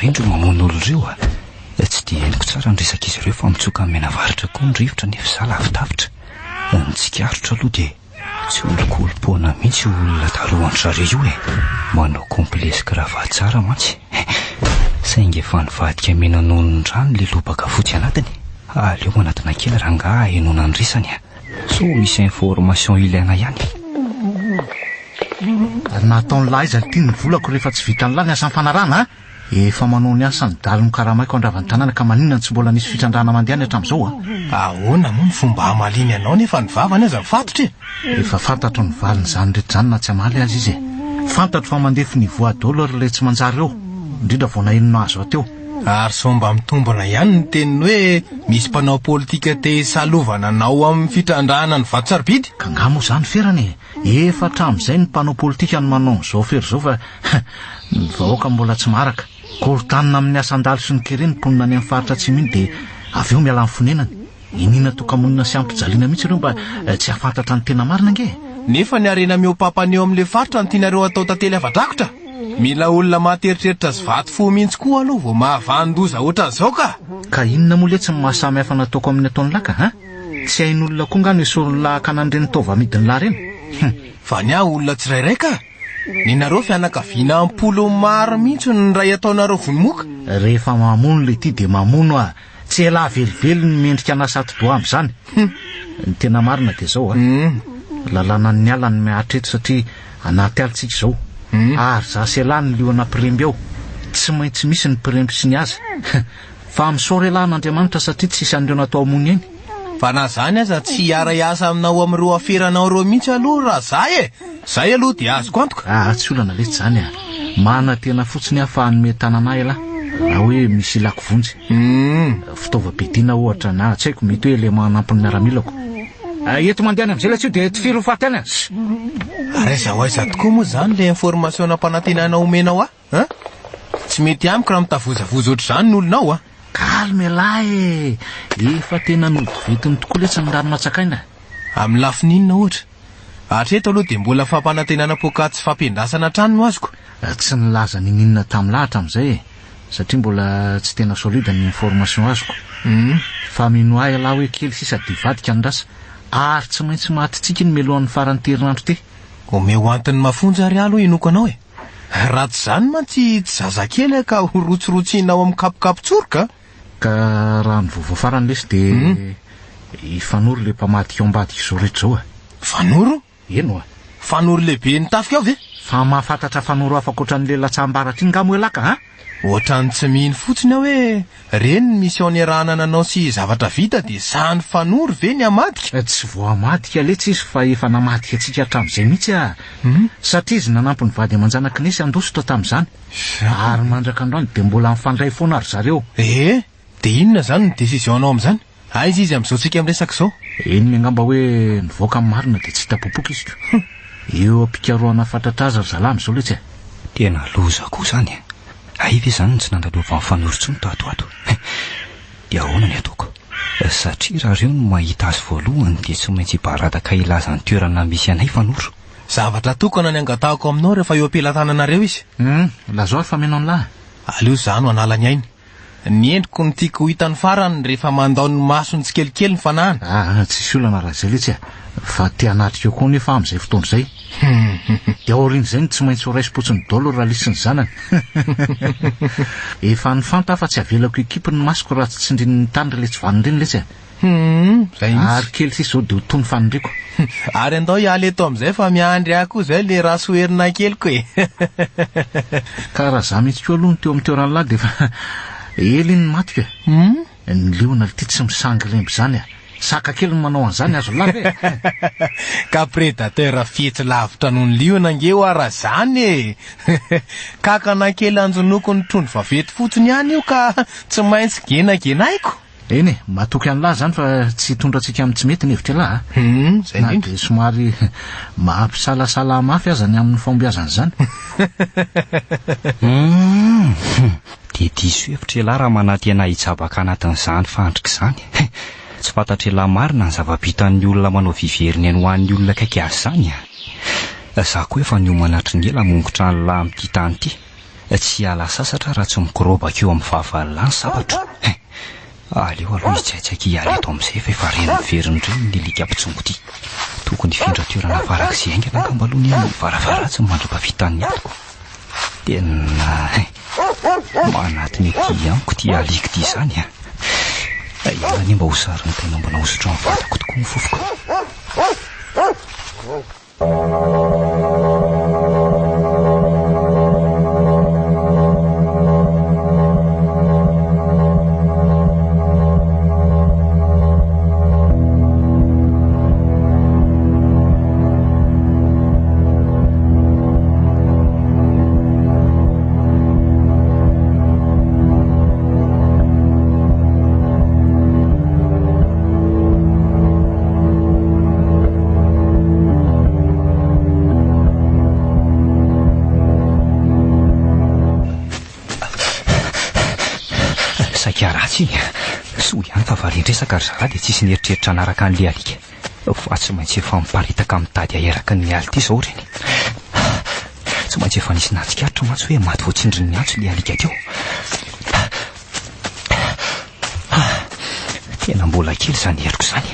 indro mamono olo ireo tsy dia henoko tsara nyresaka izy ireo fa mitsoka amin'ny menavaritra koa ny rivotra nefa za lavitavitra nitsikarotra aloha dia tsy olokolopoana mihitsy olona talohan'ny zareo io manao komplesy krava tsara mantsy saingy efa nivadika menanonondrano le lobaka fotsy anatiny aleo manatina kely raha nga enona ny resany so misy information ilaina ihany nataony lahy izy tia ny volako rehefa tsy vita n'lahy ny asan'ny fanarana efa manao ny asany daliny karamaiko andravany tanàna ka maninona tsy mbola nisy fitrandrana mandehany hatramin'izao ahoana moa ny fomba hamaliny anao nefa ny vavany aza mifatotra efa fantatro ny valiny izany rehetra izany na tsy hamaly azy izy fantatro fa mandefy ny voadolo ary le tsy manjary eo indrindra vao nahenona azo ateo ary somba mitombona ihany ny teniny hoe misy mpanao politika te salovana anao amin'ny fitrandrana ny vatosarbidy ka ngamo izany ferany efa hatramin'izay ny mpanao politika ny manao n'izao fery izao fa ny vahoaka mbola tsy maraka kolotanina amin'ny asan-dalo sy ny kereny mponina any amin'ny faritra tsy miny dia avy eo miala amin'ny fonenany inina tokamonina sy ampijaliana mihitsy ireo mba tsy hafantatra ny tena marina nge nefa ny arena miopampany eo amin'le faritra ny tianareo atao tantely hava-drakotra mila olona mahteritreritra azy vaty fo mihitsy koa aloha vao mahavandoza ohatra an'izao ka inona moa le tsy mahasamy hafa nataoko amin'ny ataony laka tsy hain'olona koa ngano esorolahy ka nandreny tova midiny lahy reny fa ny olona tsirairay ka ninareo fianakaviana ampolo maro mihitsy ny ray ataonareo vonomoka rehefa mamono le ty dia mamono tsy ela velively ny mendrika nasaty-doa amin'izany ny tena marina dia izao lalàna ny alany miahatreto satria anaty alitsika izao ary za sy ela ny lioana piremby eo tsy maintsy misy ny pirempy sy ny aza fa misorelahn'Andriamanitra satria tsy isy an'ireo natao mony eny. fa na zany aza tsy hiara-iasa aminao amin'ireo aferanao ireo mihitsy aloha raha zay aloha dia azoko antoka. Tsy olana letsy zany mana tena fotsiny ahafahany me tananahy lahy raha hoe misy ilako vonjy fitaovam-piadiana ohatra na tsy haiko mety hoe le manampy ny miaramilako. Eto mandeha amin'izay latsio dia tsy firy ho faty any Raiza aiza tokoa moa zany le information nampanantenana omenao tsy mety amiko raha mitavozavoza oatra zany n'olonao Calme lahy efa tena novetiny tokoa letsy ny ranomatsakaina. amin'ny lafininona ohatra hatreto aloha dia mbola fampanantenana pokaty fampiendasana trano no azoko. Tsy nilaza ninina tam'lahatra amin'izay satria mbola tsy tena solide ny information azoko. Fa mino ahy lahy hoe kely sisa divadika ny rasa ary tsy maintsy matitsika ny melohan'ny farany terinandro ty. Omeo antony mafonja ary aloha inoko anao ratsy zany mantsy tsy zazakely ka horotsirotsianao amin'ny kapokapotsoroka. Ka raha ny vovao farany lesy dia ifanoro le mpamadika ao ambadika izao rehetra zao Fanoro? Eno Fanoro lehibe nitafika ao ve? Fa mahafantatra fanoro afaka ohatran'le latsambaratra iny ngamo elaka ohatrany tsy mihiny fotsiny aho hoe reny ny missionnierana nanao sy zavatra vita dia sahany fanoro ve ny amadika? Tsy voamadika letsy izy fa efa namadika antsika hatramin'izay mihitsy satria izy nanampy ny vady aman-janaka nesy andositra tamin'izany ary mandraka androany dia mbola mifandray foana ary zareo. Dia inona zany ny décision-nao amin'izany? Aiza izy amin'izao tsika miresaka izao? Eny angamba hoe nivoaka amin'ny marina dia tsy hita popoka izy eo am-pikaroana fatatraza ry zalamy izao letsy tena loza koa zany aive zany tsy nandalova ny fanorotsony tatoato dia ahoana ny ataoko satria raha reo no mahita azy voalohany dia tsy maintsy hibaradaka ilaza ny toerana misy anay fanoro. Zavatra tokana ny angatahako aminao rehefa eo am-pelatananareo izy. Lazao fa menao ny lahy. Aleo zany ho anala ny ainy. Ny endriko ny tiako hitany farany rehefa mandao ny masony tsikelikely ny fanahana. Tsisy olana raha izay letsy fa te hanatrika eo koa nefa amin'izay fotoana izay. Dia aoriana izay tsy maintsy ho raisi-potsiny daholo raha lisy ny zanany. Efa nifanta fa tsy avelako ekipa ny masoko raha tsy tsindrin'ny tany re letsy vaniny reny letsy ary kely sisy zao dia ho tony fanindriko. Ary andao hiala eto amin'izay fa miandry ahy koa izay le raha soherina keliko Ka raha za mihitsy koa aloha ny teo amin'ny toerana lahy dia fa ely ny matika ny leona ty tsy misangy remby zany saka kely ny manao an'izany azo lahy ka prédateur fietsy lavitra noho ny liona ngeo raha zany kakana kely anjonoko ny trondro vavety fotsiny ihany io ka tsy maintsy genagenaiko. Eny matoky an'lahy zany fa tsy tondratsika amin'ny tsy mety ny hevitra lahy na dia somary mampisalasala mafy aza ny amin'ny fombiazany zany. Dia diso hevitra lahy raha manaty anay hitsabaka anatin'izany fandrika izany tsy fantatra lahy marina ny zava-bitan'ny olona manao viveriny any ho an'ny olona kaiky azy zany za koa efa niomanatry ny ela mongotra ny lahy amin'ity tany ity tsy hiala sasatra raha tsy mikorobaka eo amin'ny vahavalahy ny sabatro. Aleo aloha hitsaitsaiky hiala eto amin'izay fa reny miveriny ireny ny lika mpitsongo ity tokony hifindra toerana varak'izay aingana angambalony amin'ny varavaratsy ny mandra-pavitan'ny atoko tena manatiny ety amiko ty aliko ty zany iala ny mba ho sariny tena mbola hosotra amin'ny vatako tokoa ny fofoko. Ratsy soa ihany fa valindresaka ry zara dia tsisy nieritreritra anaraka an'le alika fa tsy maintsy efa miparitaka amin'ny tady aheraka ny aly ty zao reny tsy maintsy efa nisy natsikatro mantsy hoe maty voatsindriny antso le alika teo tena mbola kely zany heriko zany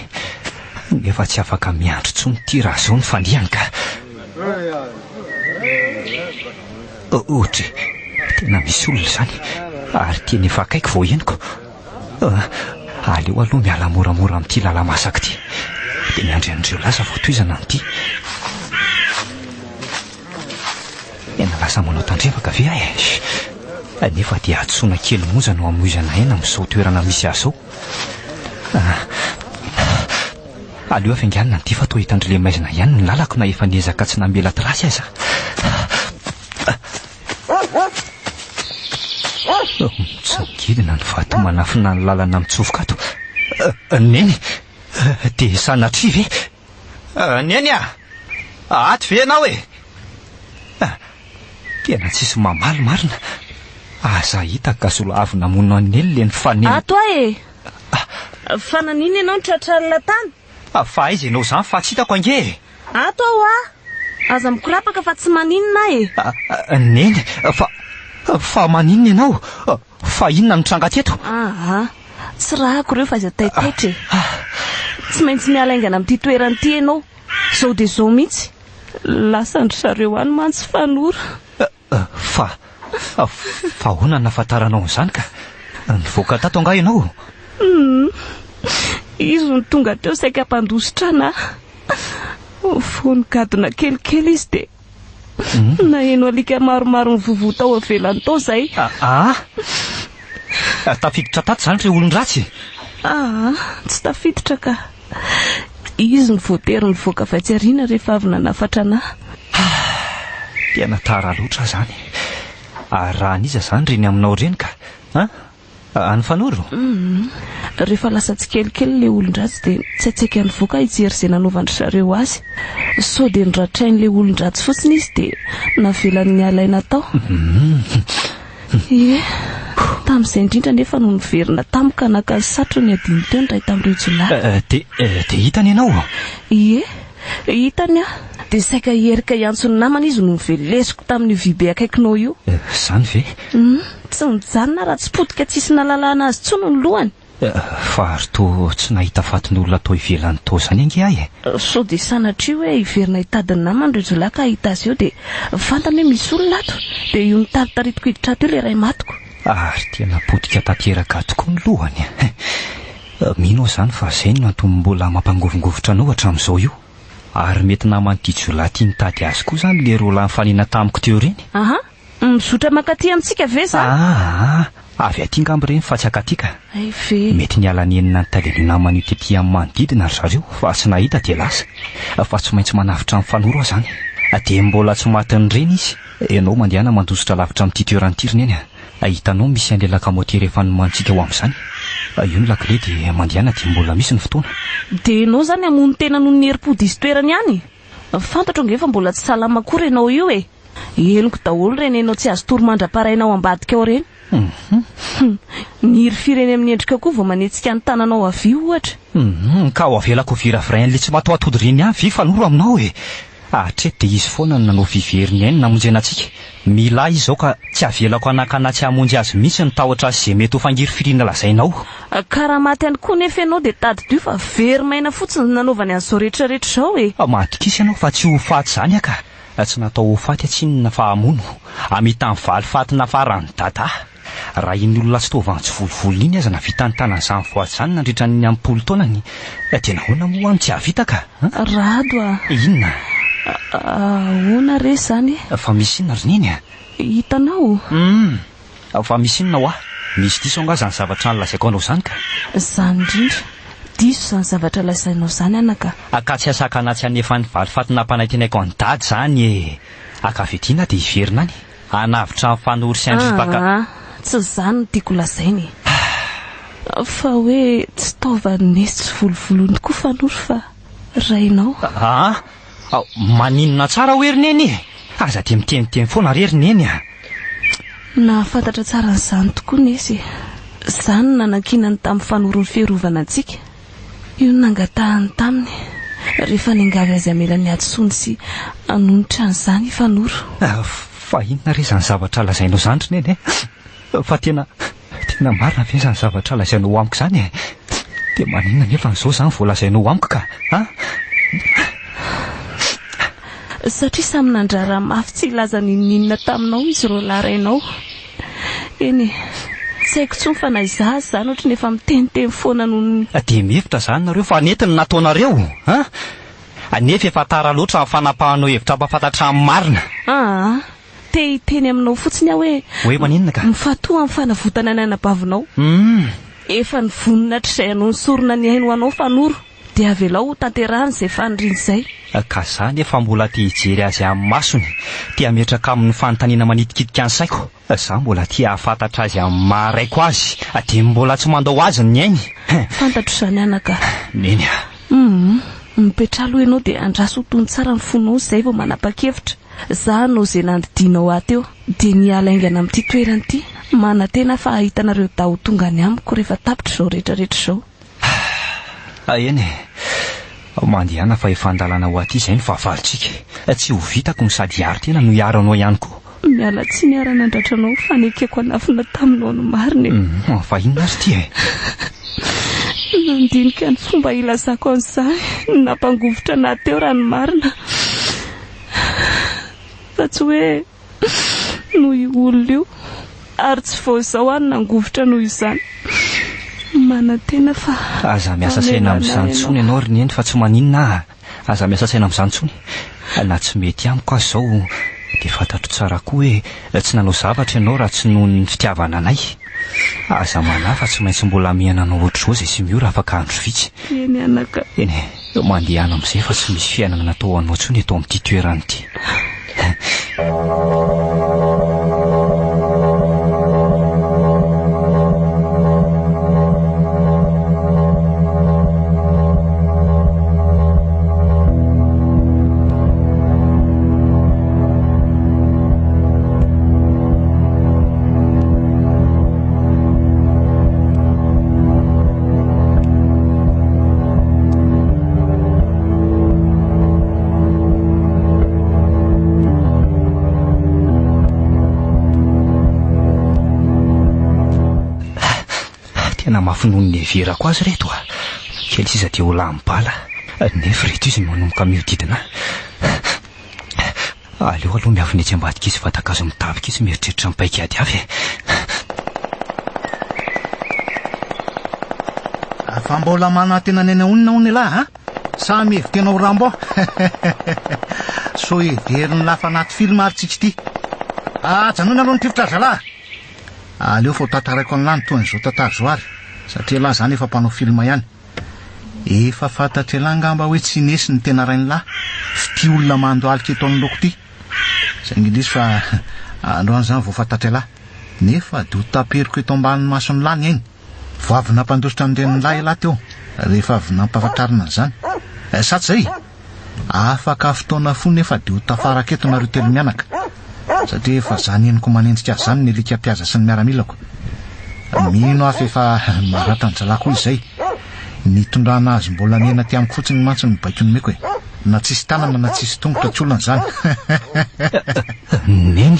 nefa tsy afaka miandro tsony ty raha zao ny fandihany ka ohatra tena misy olona zany ary tiany efa akaiky vao henoko aleo aloha miala moramora amin'ity lala masaka ty dia miandrian'ireo lasa voatoizana n'ity ena lasa manao tandrevaka ve nefa dia atsoina kely moza no amoizana ena amin'izao toerana misy azy zao. Aleo afianganina ty fa toa hitandry le maizina ihany ny lalako na efa niezaka tsy nambela trasy aza. Tsy ngidina ny vato manafina ny lalana mitsofoka ato. Neny dia sanatry ve? Neny ato ve ianao e? Tena tsisy mamaly marina. Aza hita ka solavina monao ny ely le ny faneny. Ato e fananina ianao ny tratrarina tany? Fa aiza ianao zany fa tsy hitako ange. Ato aza mikorapaka fa tsy maninona e. Neny fa maninona ianao? Fa inona mitranga teto? Tsy rahako ireo fa iza taitaitra e. Tsy maintsy mialaingana amin'ity toerana ity ianao. Zao dia zao mihitsy lasa andry sareo any mantsy fanora. Fa hoana nafantaranao n'izany ka? Nivoaka tato angaha ianao? Izy ny tonga teo saika hampandositra anahy. Vonikadona kelikely izy dia naheno alika maromaro mivovo tao avelany tao zay. Tafiditra tato zany re olon-dratsy? Tsy tafiditra ka. Izy ny voatery nivoaka avy atsy ariana rehefa avy nanafatra anahy. Tena tara loatra zany. Raha niza zany reny aminao reny ka? Any fanoro? Rehefa lasa tsikelikely le olon-dratsy dia tsy atsaiky nivoaka hijery izay nanaovandry zareo azy. Sao dia niratrain'le olon-dratsy fotsiny izy dia navelan'ny alaina tao. Tamin'izay indrindra nefa no niverina tamika naka satro ny adiny teo ny ray tamin'ireo jolahy. Dia hitany ianao? Hitany dia saika hierika iantsony namana izy no nivelesiko tamin'ny vibe akaikinao io. Zany ve? Tsy nijanona raha tsy potika tsisy nalalana azy tsono ny lohany. Fa ary to tsy nahita fatin'olona tao ivelany tao zany ange ahy e. Sao dia sanatria hoe hiverina hitadiny namana ireo jolahy ka hita azy eo dia fantany hoe misy olona ato dia io nitaritaritoka hiditra ato io le ray matoko. Ary tena potika tanteraka tokoa ny lohany. Mino zany fa izay no antony mbola mampangovingovotra anao hatramin'izao io. Ary mety naman'ity jolahy tia nitady azy koa zany le rola nifanena tamiko teo reny. Mizotra makaty amintsika ve zany? Avy aty ngamby reny fa tsy akatika. Mety niala nenina nitady ny namany tetỳ amin'ny manodidina ry zareo fa tsy nahita dia lasa. Fa tsy maintsy manavitra amin'ny fanoro zany. Dia mbola tsy matiny reny izy. Ianao mandehana mandositra lavitra amin'ity toeran'ity reny. Hitanao misy andelaka motera efa nomantsika ho amin'izany. Io ny lakile dia mandehana dia mbola misy ny fotoana. Dia ianao zany hamono tena noho ny herim-po diso toerany ihany? Fantatro ange fa mbola tsy salama koa ianao io e. Eloko daholo reny ianao tsy azo toro-mandra-parainao ambadika ao reny. Niry fireny amin'ny endrika koa vao manetsika ny tananao avy ohatra. Ka ho avelako vira vrain le tsy matoatody reny ihany vy fanoro aminao e. Hatreto dia izy foana nanao fiveriny ihany namonjena antsika. Mila izy zao ka tsy avelako anakana tsy hamonjy azy mihitsy ny tahotra azy izay mety ho fangiry firiana lazainao. Karaha maty ihany koa nefa ianao dia tady dio fa very maina fotsiny nanaovany an'izao rehetrarehetra izao e. Matokisa ianao fa tsy ho faty zany aka. Tsy natao ho faty atsinona fa hamono. Amita ny valy fatina farany dada. Raha iny olona tsy tovantsy volovolo iny aza navita ny tanan'izany voaty izany nandritra ny ampoly taonany. Tena hoana moa any tsy havita ka? Rado Inona? Ahoana re zany? Fa misy inona ry neny? Hitanao? Fa misy inona ho misy diso anga zany zavatra nolazaiko anao zany ka? Zany indrindra diso zany zavatra lazainao zany anaka. Ka tsy asaka anaty anefa ny valy fatina mpanaitinako any dady zany e. Akavetina dia hiverina any anavitra ny fanory sy andripaka. Tsy zany no tiako lazainy. Fa hoe tsy taova nesy tsy volovolony koa fanoro fa rainao. Maninona tsara hoe ry neny? Aza dia miteniteny foana re ry neny a. Nahafantatra tsara n'izany tokoa nesy. Izany nanankinany tamin'ny fanoro ny fiarovana antsika. Io nangatahany taminy rehefa ningavy azy amelany atsony sy anonitra an'izany fanoro. Fa inona re zany zavatra lazainao zany ry neny e? Fa tena marina ve zany zavatra lazainao amiko zany e? Dia maninona nefa n'izao zany vao lazainao amiko ka? Satria samy nandrara mafy tsy ilaza ninina taminao izy ro larainao. Eny tsy haiko tsony fa naizaha zany ohatry nefa miteniteny foana noho. Dia mihevitra zany nareo fa netiny nataonareo nefa efa tara loatra ny fanapahanao hevitra mpafantatra amin'ny marina. te hiteny aminao fotsiny aho hoe maninona ka mifatoa amin'ny fanavotana ny anabavinao efa ny vonina trizay anao ny sorona ny haino anao fanoro dia avelao tanterahany izay faniriny izay ka zany efa mbola tia hijery azy amin'ny masony tia metraka amin'ny fanontaniana manitikitika ny saiko za mbola tia hafantatra azy amin'ny maharaiko azy dia mbola tsy mandao azy ny ainy fantatro izany anaka neny mipetralo ianao dia andraso tony tsara ny fonao izay vao manapa-kevitra za anao izay nandidinao aty eo dia nialaingana amin'ity toerana ity mana tena fa ahitanareo daho tonga ny amiko rehefa tapitra izao rehetrarehetra izao eny mandehana fa efa andalana ho aty izay ny fahavalontsika tsy ho vitako ny sady hiary tena no hiaro anao ihany koa miala tsy niara nandratranao fanekeko anafina taminao no mariny fa inona azy ty nandinika ny fomba ilazako an'izay nampangovotra na teo raha ny marina fa tsy hoe noho io olona io ary tsy vao izao any nangovotra noho izany mana tena fa aza miasa saina amin'izany tsony ianao ry neny fa tsy maninona aza miasa saina amin'izany tsony na tsy mety amiko azy izao dia fantatro tsara koa hoe tsy nanao zavatra ianao raha tsy noho ny fitiavana anay aza manafa tsy maintsy mbola mihana anao ohatr'izao izay sy miora afaka andro vitsy eny anaka eny mandehana amin'izay fa tsy misy fiainana natao anao tsony eto amin'ity toerana ity tena mafinony ny everako azy reto kely sisa dia ola mibala nefa reto izy manomboka miodidina aleo aloha miavy ny etsy ambadika izy vatakazo mitavika izy mieritreritra mipaika ady avy fa mbola manatena neny onina ony lahy sa mievikenao rambo so everiny lafa anaty film aritsika ity janona aloha ny tivitra zalahy aleo fao tantaraiko an'lany toy n'izao tantara zoary satria lahy zany efa mpanao film ihany efa fantatra lahy ngamba hoe tsy nesy ny tena rainy lahy fity olona mandoalika eto amin'ny loko ity zay ngindrisy fa androan'izany vao fantatra lahy nefa do taperiko eto ambanin'ny masony lany eny voavy nampandositra amin'ireny lahy lahy teo rehefa avy nampahafantarina an'izany satsy zay afaka fotoana fo nefa dia ho tafaraka eto nareo telo mianaka satria efa zany eniko manenjika azy zany ny alika mpiaza sy ny miaramilako mino afa efa marata ny zalako izay nitondrana azy mbola nena ty amiko fotsiny mantsy ny baiko nomeko na tsisy tanana na tsisy tongotra tsy olona zany neny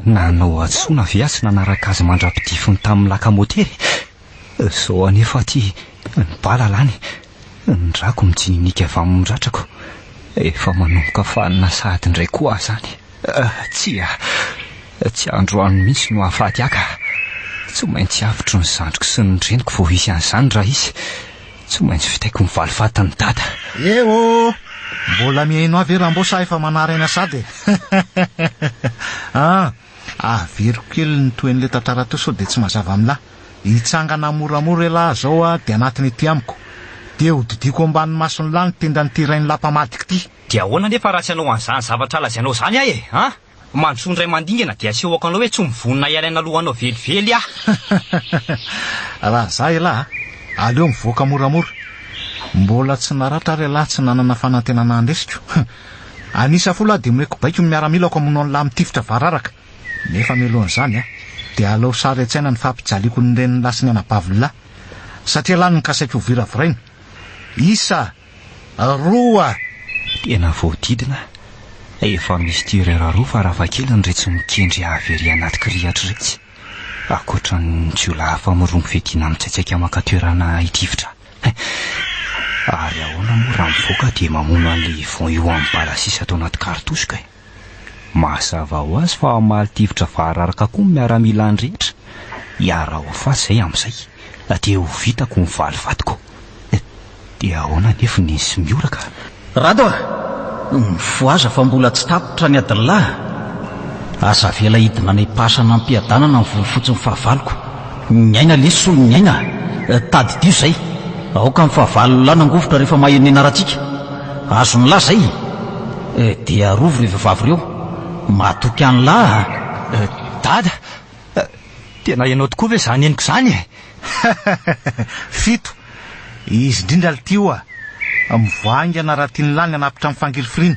nanao atsoina ve azy nanaraka azy mandrapidifony tamin'ny lakamotery zao anefa ty nibala lany ndrako mijininika avy amin'ny ratrako efa manomboka fanina sady indray koa zany tsy androany mihitsy no hahafaty aka tsy maintsy avitro ny zandriko sy ny reniko vao hisy an'izany raha izy tsy maintsy fitaiko mivalifaty ny dada eo mbola mihaino avy raha mbo sa efa manaraina sady averiko kely ny toen'le tantara to sao dia tsy mazava amin'lahy hitsangana moramora lahy zao dia anatiny ity amiko dia hodidiko amban'ny masony lany tenda nyty rainy lampamadika ity dia ahoana nefa raha tsy anao an'izany zavatra lazainao zany ahy mandrosoandray mandingana dia asehoako anao hoe tsy mivonina ialaina alohanao velively raha zay lahy aleo mivoaka moramora mbola tsy naratra ry lahy tsy nanana fanantenana andresiko anisa fo lahy dia moeko baiko ny miaramilako amonao ny lahy mitifitra vararaka nefa mialohan'izany dia alao sary an-tsaina ny fampijaliako ny reniny lasiny anabaviny lahy satria lany ny kasaiko vira voraina isa roa tena voadidina efa misy tirera roa fa raha vakely ny retsy mikendry avery anaty kirihatra retsy akoatra ny jiola hafa mirongo fedina mitsaitsaika makatoerana itivitra ary ahoana moa raha mivoaka dia mamono an'le von io amin'ny balasisa atao anaty kartosoka mazava ho azy fa mahalitivitra vararaka koa miaramila ny rehetra hiara ho fa zay amin'izay dia ho vitako ny valivatiko dia ahoana nefa nisy mioraka rado mivoaza fa mbola tsy tapitra ny adinlahy asa vela hidina ny pasana ampiadanana ny volofotsiny fahavaloko ny aina le solo ny aina tady dio zay aoka ny fahavalo lahy nangovotra rehefa mahenena ratsika azo ny lahy zay dia rovo re vehivavy ireo matoky any lahy dada tena ianao tokoa ve zany eniko zany fito izy indrindra litio mivoaingana raha tiany lany anapitra amin'ny fangilofirina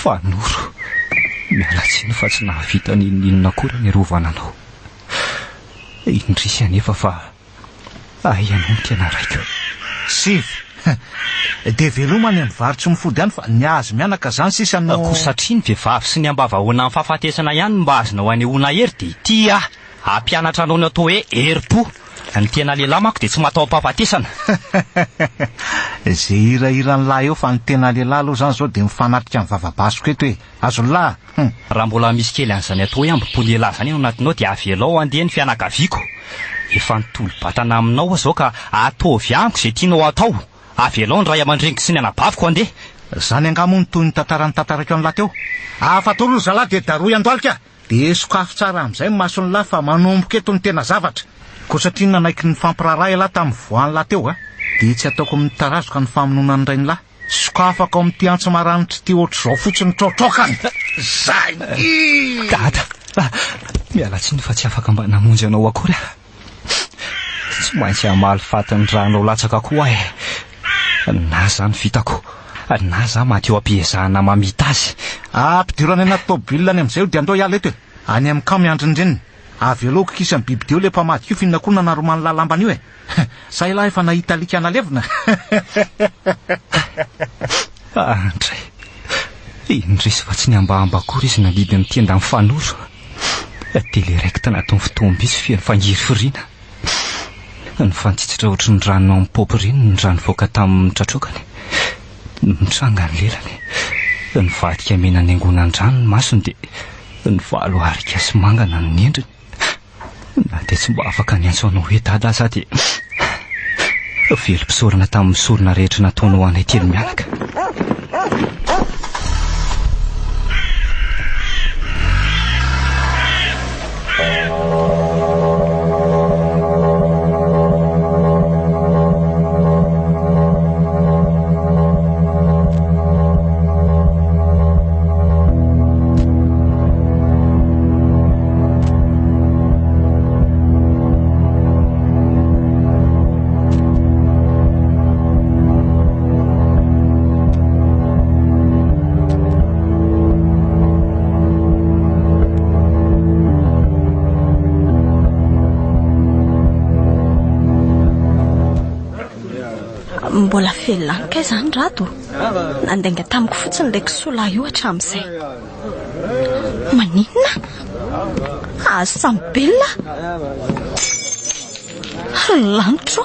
fanoro mialatsiny fa tsy nahavita ninona kory ny rovananao indrisy anefa fa ianao ny tena raika sivy dia velomany amin'ny varotsy mifody ihany fa niazy mianaka zany sisa no ko satria ny vehivavy sy ny ambavahoana amin'ny fahafatesana ihany mba azonao anehoana hery dia ity ampianatra anao ny atao hoe herim-po ny tena lehilahy manko dia tsy matao am-pahafatesana zay hirahirany lahy eo fa ny tena lehilahy aloha zany zao dia mifanatrika amin'ny vavabasoko eto hoe azo lahy raha mbola misy kely an'izany atao hoe ambom-polehilahy zany ao anatinao dia avelao andeha ny fianakaviako efa nitolo-batana aminao zao ka ataovy amiko zay tianao atao avelao ny ray aman-dreniko sy ny anabaviko andeha zany angamony toy ny tantarany tantarako any lahy teo afatolo zalahy dia daroy andoalika dia sokafo tsara amin'izay masony lahy fa manomboka eto ny tena zavatra ko satria nanaiky ny fampiraray lahy tamin'ny voany lahy teo dia tsy ataoko amin'ny tarazoka ny famonoana ny rainy lahy sokafako amin'ity antso maranitra ty ohatr' zao fotsiny trotrokany zay dada mialatsiny fa tsy afaka mba namonjy anao akory tsy maintsy hamaly fatiny ranao latsaka koa na zany vitako na za maty eo ampiezahana mamita azy ampidirany anaty tomobilina any amin'izay io dia andao hiala eto any amin'ny kamo miandrindreniny avy aloha kisa ny biby deo le mpamadika io finona koa nanaromany lalambany io say lahy efa nahita alika analevina andray indrisy fa tsy ny ambahamba-kory izy nalidy ny tienda amin'ny fanoro tele raikita natao ny fitomby izy fiany fangiry firiana ny fantsitsitra ohatry ny rano amin'ny popiriny ny rano voaka tamin'ny tratrokany nitranga ny lelany ny vadika mena ny angona ny rano ny masony dia ny valo arika sy mangana ny endriny na dia tsy mba afaka ny antso anao hoe dada aza dia velom-pisorana tamin'ny misorona rehetra nataonao anay telo mianaka mbola felonanykay zany rato nandainga tamiko fotsiny ilay kisola io hatramin'izay maninona asambelona lanitro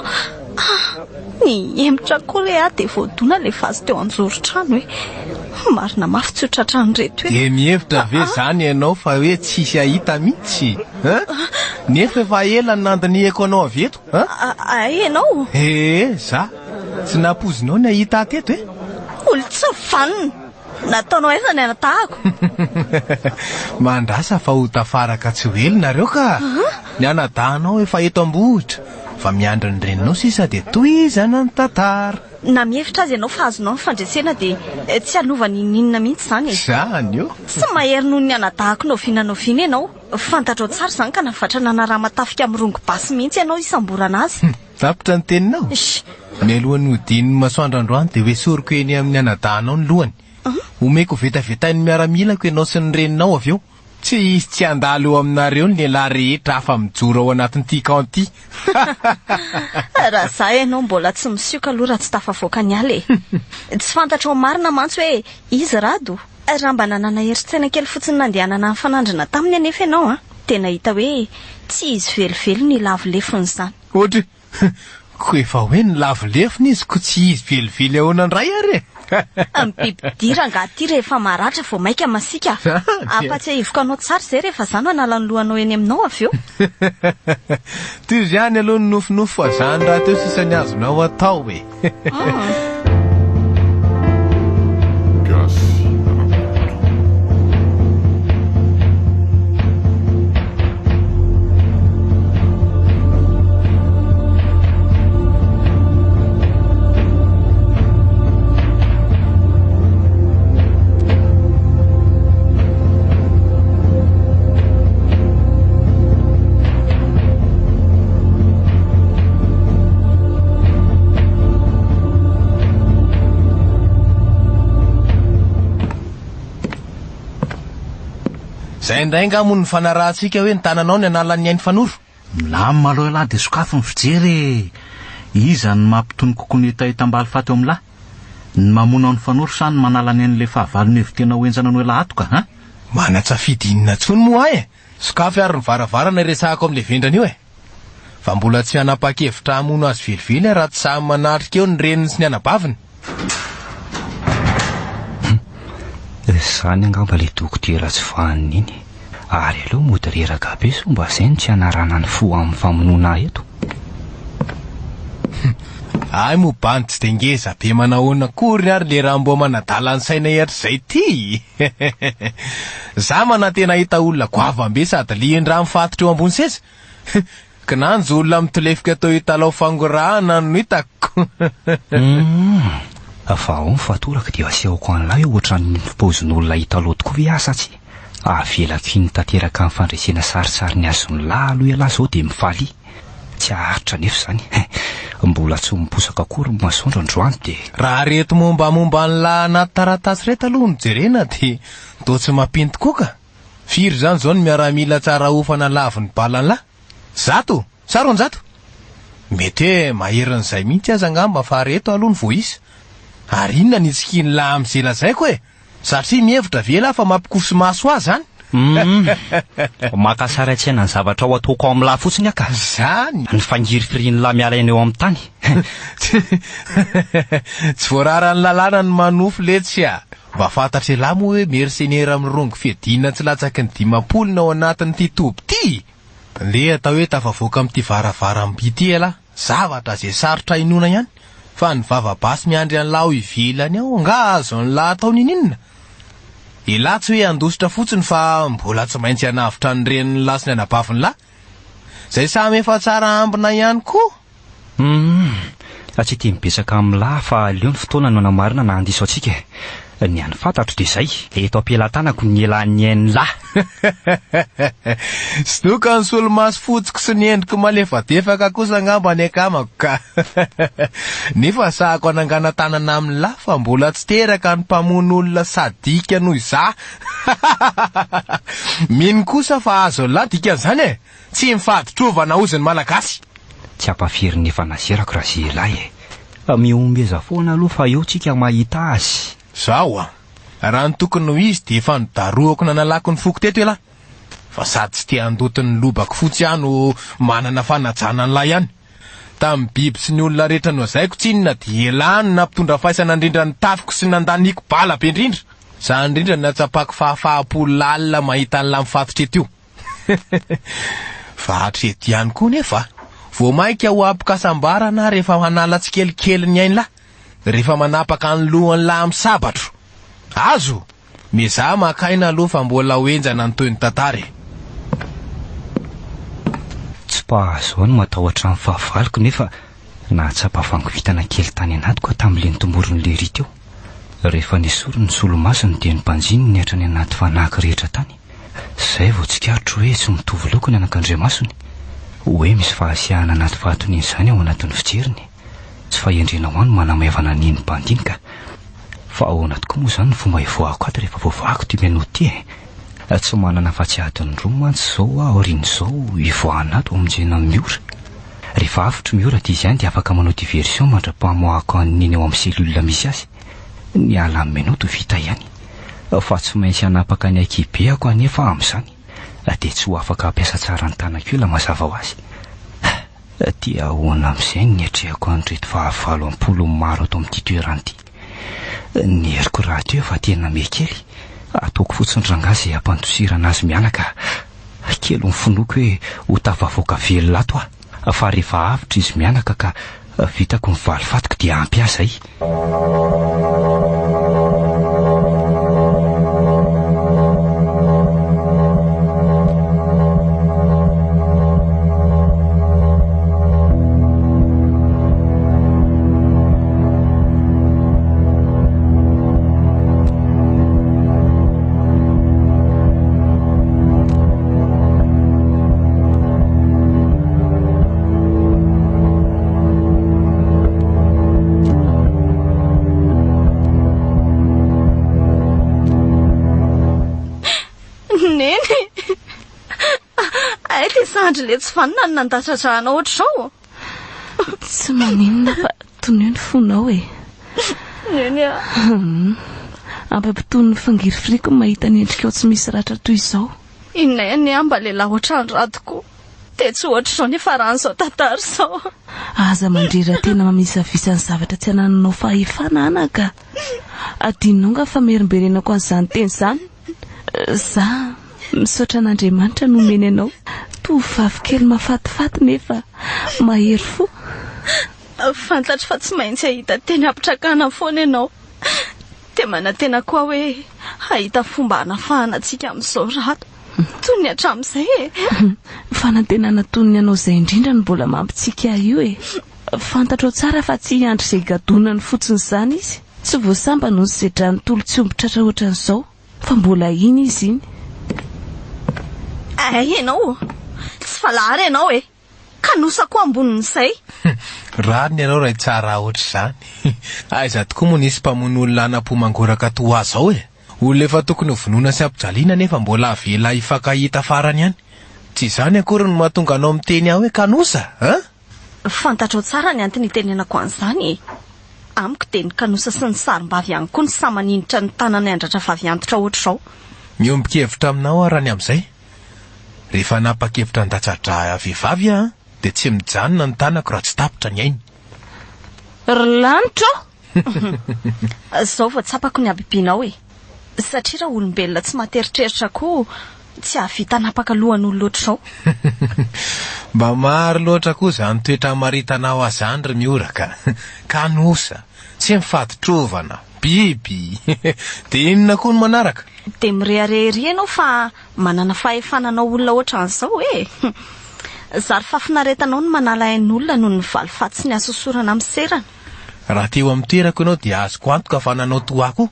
ny emitra kory dia voadona le vazy teo anjoro-trano hoe marina mafy tsy hotratrano reto hoe dia mihevitra ve zany ianao fa hoe tsisy ahita mihitsy nefa efa ela ny nandinieko anao avy eto ianao za tsy napozinao ny ahita ateto olo tsy vanina nataonao efa ny anatahako mandrasa fa ho tafaraka tsy velonareo ka ny anadahanao efa eto ambohitra fa miandry ny reninao sisa dia toizana ny tantara na mihevitra azy ianao fa azonao ny fandresena dia tsy alovany ninona mihitsy zany zany io tsy mahery noho ny anadahako novinanao vina ianao fantatrao tsara zany ka navatra nanaraha matafika amin'ny rongo basy mihitsy ianao isamborana azy tapitra ny teninao ny alohany hodininy masoandroandroany dia hoe soriko eny amin'ny anadahanao ny lohany omeko vetavetainy miaramilako ianao sy ny reninao avy eo tsy izy tsy andalo eo aminareo ny lehilahy rehetra afa mijoro ao anatin'ity kanty raha za ianao mbola tsy misioka aloha raha tsy tafavoaka ny ala tsy fantatrao marina mantsy hoe izy rado raha mba nanana heritsaina kely fotsiny nandehanana ny fanandrina taminy anefa ianao tena hita hoe tsy izy velivelo ny lavolefony zany ohatra ko efa hoe ny lavolefony izy ko tsy izy velively ahoana ndray ary mibibidira angaty rehefa maratra vao maika masika apatsiahivoka anao tsara zay rehefa zany manala ny lohanao eny aminao avy eo toy zany aloha ny nofinofo fa zany raha teo sisany azonao atao hoe zay indray ngamo ny fanarahantsika hoe ny tananao ny analan'ny ainy fanoro. Milamy maloha lahy de sokafo ny fijery iza ny mampitony kokoa ny tahita-mbaly faty eo amin'lahy ny mamonao ny fanoro sa ny manala ny an'le fahavalony evy tena hoenjana no ela atoka ha manatsafidy inona tsony moa ay sokafo ary ny varavarana resahako amin'le vendrana io fa mbola tsy anapa-kevitra hamono azy velively raha tsy samy manatrika eo ny reniny sy ny anabaviny. Zany angamba le dokotera tsy vaniny iny ary aloha modereraka be so mba zay no tsy anarana ny fo amin'ny famonoana eto. Ay mobany tsy de ngeza be manahoana kory ary le raha mbo manadala ny saina etra zay ty. Za manantena hita olona goavambe sady liendra mifatotra eo ambony seza. Kinanjo olona mitolefika tao hitalao fangorahana no hitako. Fa ao mifatoraka dia asehoko an'lahy ohatra ny pozin'olona hitalo tokoa viasa tsy avelako iny tanteraka amin'ny fandresena sarisary ny azony lahy aloha elahy zao de mifaly tsy aharitra nefa zany. Mbola tsy miposaka kory masoandro androany de raha reto mombamomba an'lahy anaty taratasy reto aloha ny jerena de to tsy mampinto koka. Firy zany zao ny miaramila tsara ofana laviny balan'lahy zato saronjato mety hoe maherin'izay mihitsy aza angamba fa reto aloha ny voisa ary inona nitsiki ny lahy am'zela zaiko e satria mihevitra vela fa mampikoso maso azy zany. Makasara tsy haina ny zavatra ao ataoko ao amin'ny lahy fotsiny aka zany ny fangirifiriny lahy miala eny eo amin'ny tany. Tsy voarara ny lalàna ny manofo letsy a mba fantatra lahy moa hoe mercenaire amin'ny rongo fiadina tsy latsaky ny 50 ao anatin'ity toby ty le atao hoe tafavoaka amin'ity varavara-by ty ela zavatra zay sarotra inona ihany fa ny vavabasy miandry an'lahy ivelany ao nga azo ny lahy ataony ininona ila tsy hoe andositra fotsiny fa mbola tsy maintsy anavitra ny reniny lahy sy ny anabaviny lahy zay samy efa tsara ambina ihany koa. Tsy tia mibetsaka amin'ny lahy fa leo ny fotoana no namarina na andiso atsika ny any fantatro de zay eto ampelantanako ny elan'ny hain'ny lahy. Sinoka ny solomaso fotsiko sy ny endriko malefadefaka kosa angamba ny akamako ka. Nefa sahako anangana tanana amin'ny lahy fa mbola tsy teraka ny mpamono olona sadika noho iza. Mino kosa fa azo lahy dikan'izany e tsy mifaditrovana ozy ny malagasy. Tsy ampafiry ny efa nazerako raha zy lahy miombeza foana aloha fa eo tsika mahita azy. Zao raha ny tokony no izy de efa nodaroako nanalako ny foko teto ela fa sady tsy te handotiny lobako fotsy ihany no manana fanajana an'lahy ihany tamin'ny biby sy ny olona rehetra no zaiko tsinona de elany nampitondra faisana indrindra ny tafiko sy nandaniko bala be indrindra sa indrindra natsapako fahafahapolo lalina mahita an'la mifatotra eto io. Fa hatreto ihany koa nefa vao mainka ho apikasambarana rehefa hanala tsikelikely ny ainy lahy rehefa manapaka ny lohany lahy amin'ny sabatro azo mizaha makaina aloha fa mbola hoenjana ny toy ny tantara. Tsy pahazo ny matahotra amin'ny fahavaloko nefa nahatsapa vangovitana kely tany anatiko tamin'le nitomboron'le ry teo rehefa nisoro ny solomasony dia ny mpanjiny ny hatrany anaty fanahy rehetra tany zay vao tsikarotro hoe tsy mitovy loko ny anak'Andriamasony hoe misy fahasiahana anaty fahatoniany izany ao anatin'ny fijeriny tsy fahendrena ho any manamaivana niny mpandinika fa ao anaty koa moa zany ny fomba ivoahako ato rehefa voavahako ty miano ty tsy manana fahatsiahadiny roa mantsy zao aorian'izao ivoahana ato aminjena miora rehefa avotro miora ty izy ihany dia afaka manao diversion mandra-pamoahako an'iny eo amin'ny selula misy azy ny ala amin'ny menoto vita ihany fa tsy maintsy hanapaka ny aikibe ako anefa amin'izany de tsy ho afaka ampiasa tsara ny tanako io la mazava ho azy dia ahoana amin'izay ny atrehako an'reto fahavalo ampolo maro ato amin'ity toeran'ity ny heriko raha teo efa tena mekely ataoko fotsiny rangazy hampandosirana azy mianaka kely mifonoako hoe ho tafavoaka velona ato fa rehefa avitra izy mianaka ka vitako ny valo fatiko dia ampy azy ay. andry le tsy vanina ny nandatradrahana ohatr'izao. Tsy maninona fa tony ny fonao e. Neny a. Ampampiton'ny fangirifiriko ny mahita ny endrika ao tsy misy ratra toy izao. Inay ny amba lehilahy ohatrany ratoko. Dia tsy ohatr'izao nefa ran'izao tantara izao. Aza mandrera tena mamisavisany zavatra tsy hanananao fahefana anaka. Adinonao nga fa merimberenako an'izany teny izany. Za misaotra an'Andriamanitra nomeny anao. Tovovavy kely mahafatifaty nefa mahery fo. Fantatra fa tsy maintsy ahita teny ampitrakana foana ianao. Dia manantena koa hoe ahita fomba hanafahana antsika amin'izao rato. Toy ny hatramin'izay e. Fanantenana toy ny anao izay indrindra no mbola mampitsika io e. Fantatrao tsara fa tsy hiandry izay gadonany fotsiny izany izy. Tsy voasamba no nisedrany tolo-tsy ombitratra ohatran'izao. Fa mbola iny izy iny. Ay ianao, tsy falahary ianao e. Kanosako ambonin'izay. Raha ny ianao raha tsara ohatr'izany. Aiza tokoa moa nisy mpamono anam-pomangoraka toa azao e. Olona efa tokony ho vonoina sy ampijaliana nefa mbola avela hifankahita farany ihany. Tsy izany akory no mahatonga anao miteny aho hoe kanosa, ha? Fantatrao tsara ny antony itenenako an'izany e. Amiko dia ny kanosa sy ny sarim-bavy ihany koa ny samaninitra ny tanany andratra vaviantotra ohatr'izao. Miombon-kevitra aminao arany amin'izay. Rehefa napakevitra ndatsadra vehivavy a, dia tsy mijanona ny tanako raha tsy tapitra ny ainy. Lanitra? Izao vao tsapako ny abibinao e. Satria raha olombelona tsy materitreritra koa tsy havita napaka lohan'olona ohatr'izao. Mba maro loatra koa izany toetra maritanao azany ry mioraka. Kanosa, tsy mifaty-trovana, biby. Dia inona koa no manaraka? Dia mireharehery ianao fa manana fahefananao olona ohatran'izao e. Zary fafinaretanao no manala ain'olona noho ny valifaty sy ny asosorana amin'ny serana. Raha teo amin'ny toerako ianao dia azoko antoka fa nanao toako.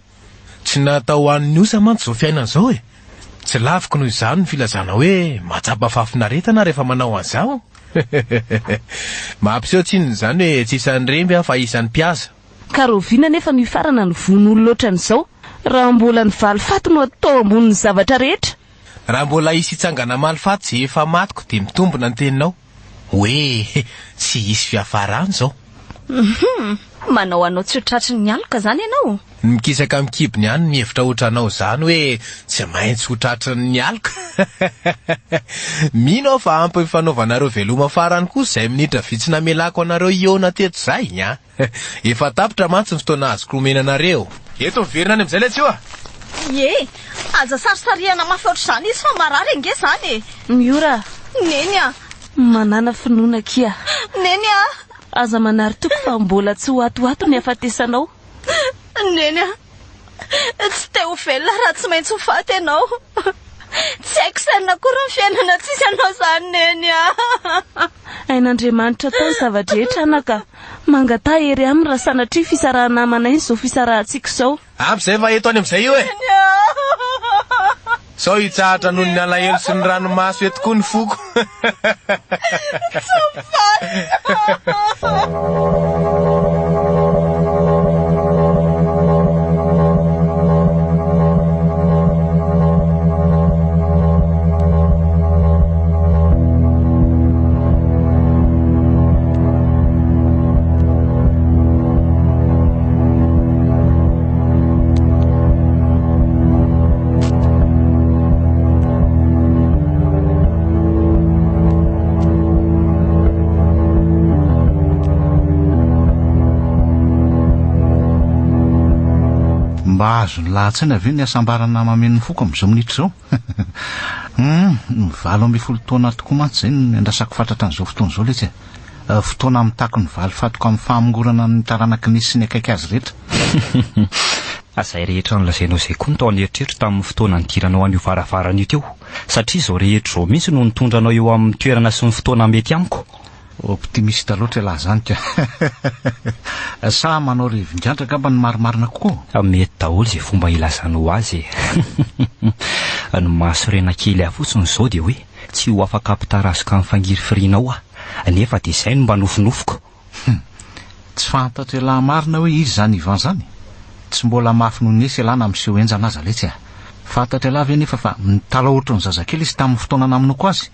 Tsy natao an'ny osa mantsy izao fiainana izao e. Tsy laviko noho izany ny filazana hoe mahatsapa fafinaretana rehefa manao an'izao. Mampiseho tsinona izany hoe tsy isan'ny remby aho fa isan'ny mpiasa. Ka roviana nefa ny farana ny von'olona ohatran'izao. Raha mbola ny valifaty no atao ambonin'ny zavatra rehetra. Raha mbola isy hitsangana malifaty izay efa matiko dia mitombona ny teninao hoe tsy hisy fiafarany izao. Manao anao tsy ho tratry ny aloka izany ianao. Mikisaka mikibony ihany mihevitra ohatranao izany hoe tsy maintsy ho tratry ny aloka. Mino aho fa ampy fanaovanareo veloma farany koa izay minitra vitsy namelako anareo iona teto izay nya. Efa tapitra mantsy ny fotoana azoko romenanareo. Eto miverina any amin'izay le tsy io a. Ye, aza sarisarihana mafy ohatr'izany izy fa marary ange izany e. Miora, Neny a. manana finoana kia. Neny a. Aza manary toko fa mbola tsy ho atoato ny hafatesanao. Neny a. Tsy te ho velona raha tsy maintsy ho faty ianao. Tsy haiko sarina akory ny fiainana tsisy ianao izany neny a. Ain'Andriamanitra tao ny zavatra rehetra anaka. Mangata ery aminy raha sanatria fisarahana amanay izao fisarahantsika izao. Ampy izay fa eto any amin'izay io e. Sao hitsahatra noho ny alahelo sy ny ranomaso eto koa ny foko. Mba azo ny lahatsaina avy ny asambarana mameno ny foko amin'izao minitra izao. Valo amby folo taona tokoa mantsy izay ny andrasako fatratra an'izao fotoana izao letsy e. Fotoana mitako ny valy fatoko amin'ny famongorana ny taranaky nisy sy ny akaiky azy rehetra. Azay rehetra nolazainao izay koa ny tao an'eritreritra tamin'ny fotoana nidiranao an'io varavarana io teo. Satria izao rehetra izao mihitsy no nitondranao eo amin'ny toerana sy ny fotoana mety amiko. Optimista loatra laha zany ka. Sa manao revin-jandraka mba ny marimarina kokoa. Mety daholo izay fomba ilazanao azy. Ny mahasorena kely fotsiny izao dia hoe tsy ho afaka ampitarasoka amin'ny fangirifirianao nefa dia izay no mba nofinofiko. Tsy fantatro elahy marina hoe izy zany Ivan zany. Tsy mbola mafy noho nesy elana amin'seho enjana aza letsy a. Fantatra elahy ve nefa fa mitala ohatry ny zazakely izy tamin'ny fotoana naminy koa azy.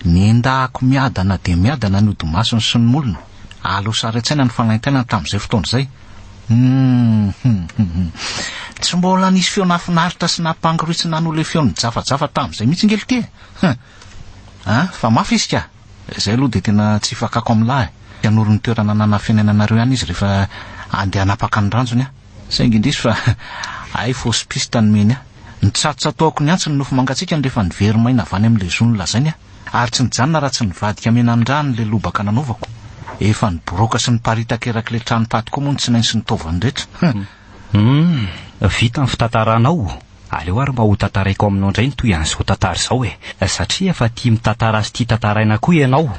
ny endahako miadana de miadana ny odimasony sy ny molona alo saretsaina ny fanaintaina tamin'izay fotoana izay tsy mbola nisy feo nafinaritra sy nampangoroitsy nan'olo feony jafajafa tamin'izay mihitsy ngely ty fa mafy izy ka izay aloha de tena tsy fakako amin'lahy ianory ny toerana nanafenenanareo ihany izy rehefa andeha hanapaka ny ranjony saingy indrisy fa ay fosipista ny meny ny tsatotsatoako ny antsy ny nofo mangatsiaka rehefa nivery maina avany amin'le zony lazainy ary tsy nijanona raha tsy nivadika menandrano le lobaka nanaovako efa ny boroka sy ny paritaka erak'le trano taty koa moa ny tsy nainy sy nitaovany rehetra vita ny fitantaranao aleo ary mba ho tantaraiko aminao indray ny toy an'izao tantara izao satria efa tia mitantara azy tia tantaraina koa ianao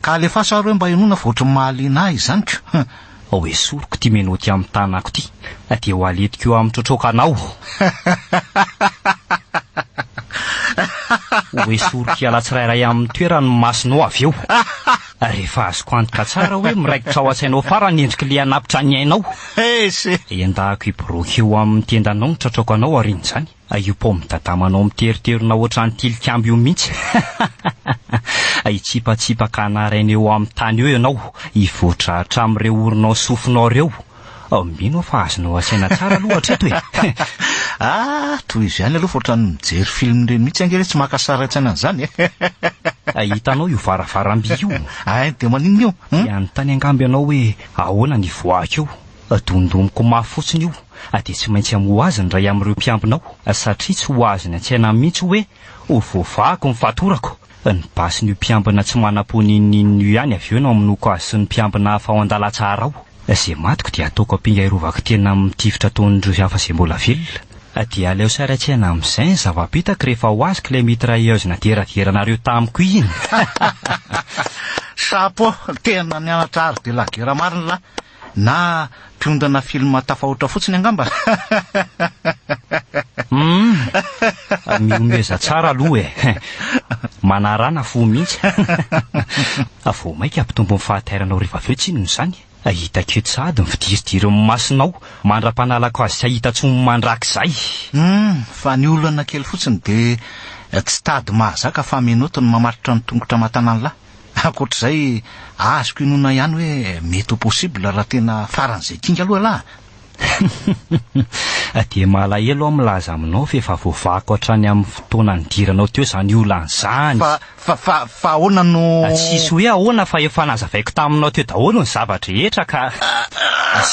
ka alefaso ary hoe mba enona fa ohatry mahaliana ahy izany ko hoe soroko ty menao ty amin'ny tanako ty de ho aletiko eo amin'ny trotrokanao hoe soroko iala tsirairay amin'ny toerany masonao avy eo rehefa azoko antoka tsara hoe miraikitra ao an-tsainao farany endriky le anapitra ny ainao endahako iboroka eo amin'ny tendanao ny tratrokanao ariny izany io po midadamanao miteriterona ohatry ny tilikamby io mihitsy itsipatsipaka anaraina eo amin'ny tany eo ianao ivoatra hatramin'ireo orinao sofinao reo mino fa azonao asaina tsara aloha hatreto toy izy ihany aloha fa ohatran'ny mijery film reny mihitsy angely tsy makasaraitsaina an'izany hitanao io varavaramby io de maninona io ihany tany angamby ianao hoe ahoana ny voako eo dondomiko mafy fotsiny io de tsy maintsy amoa azy ny ray amin'ireo mpiambinao satria tsy ho azony an-tsaina mihitsy hoe ho voavahako ny fatorako ny basin'io mpiambina tsy manam-ponin'inno ihany avy eo no aminoko azy sy ny mpiambina hafa ao an-dalatsara ao zay matiko dia ataoko ampinga irovako tena mitifitra taon'ireo hafa izay mbola velona dia aleo saratsaina amin'izay ny zava-pitako rehefa ho azoko ilay mitrailleuse nateraveranareo tamiko iny sapo tena nianatra ary de lagera marina lahy na mpiondana filma tafahotra fotsiny angamba miomeza tsara aloha manarana fo mihitsy vo maika ampitombo ny fahatairanao rehefa aveo tsinony izany hitakeo tsady mifidiridiry ny masinao mandra-panalako azy tsy ahita tsy mandrakizay fa ny olona kely fotsiny de tsy tady mahazaka fa menotony mamaritra ny tongotra matanany lahy akoatr'izay azoko inona ihany hoe mety ho possible raha tena faran'izay kinga aloha lahy de malahelo aho milaza aminao fa efa voavahako hatrany amin'ny fotoana nidiranao teo izany olan'izany fa ahoana no tsisy hoe ahoana fa efa nazavaiko taminao teo daholo ny zavatra rehetra ka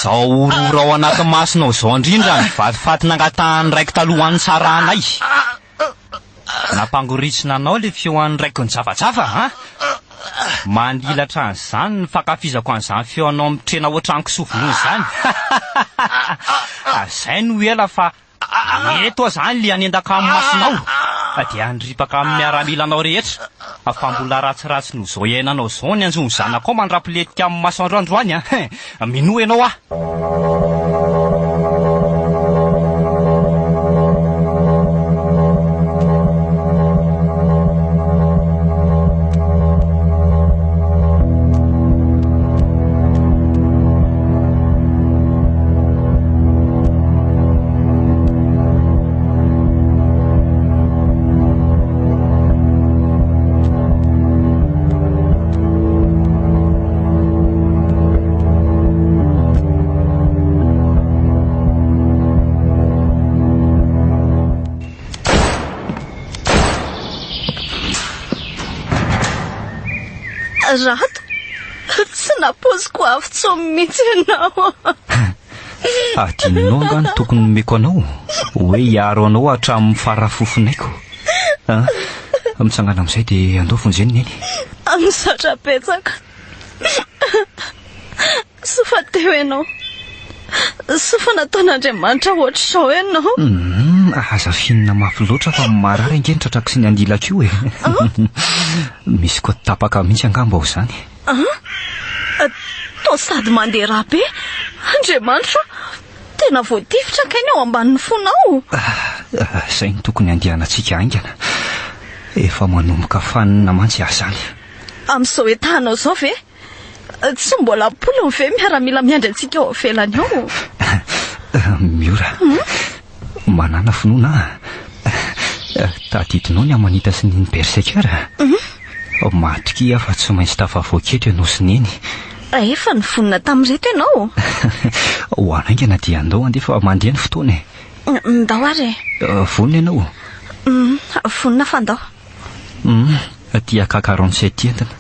zao orora ao anaty masinao zao indrindra ny vatifaty nangatahany raiky talohan'ny saranay nampangoritsina anao le feoan'ny raiko ny javajafa mandilatra an'izany ny fakafizako an'izany feoanao mitrena ohatraniko sovinony izany zay no ela fa eto zany le anendaka amin'ny masinao de andripaka amin'ny miaramilanao rehetra fa mbola ratsiratsy no zao iainanao zao ny anjony zanako ao mandrapiletika amin'ny masoandroandroany mino ianao rato tsy napoziko avy-tso mihitsy ianao adinonao angano tokony nomeko anao hoe hiaro anao hatramin'ny farafofonaiko mitsangana amin'izay de andao vonjeny eny amizatra petsaka sy fa teo ianao sy fa nataon'Andriamanitra ohatr'izao ianao aza finina mafy loatra fa marary angenitratrak sy ny andilako io misy koa tapaka mihitsy angamba ao izany to sady mandeha raha be Andriamanitra tena voatifitra kainy ao ambanin'ny fonao izay ny tokony andehanantsika aingana efa manomboka fanina mantsy ahy zany amin'izao etahanao izao ve tsy mbola polony ve miaramila miandry antsika eo avelany ao miora manana finoana Tadidinao ny amanita sy ny berserkera. Matrika fa tsy maintsy tafavoaketo ianao sy neny. Efa ny vonina tamin'ireto ianao. Ho anaingana dia andao andefa mandeha ny fotoana e. Ndao ary. Vonina ianao. Vonina fandao. Dia K47 entana.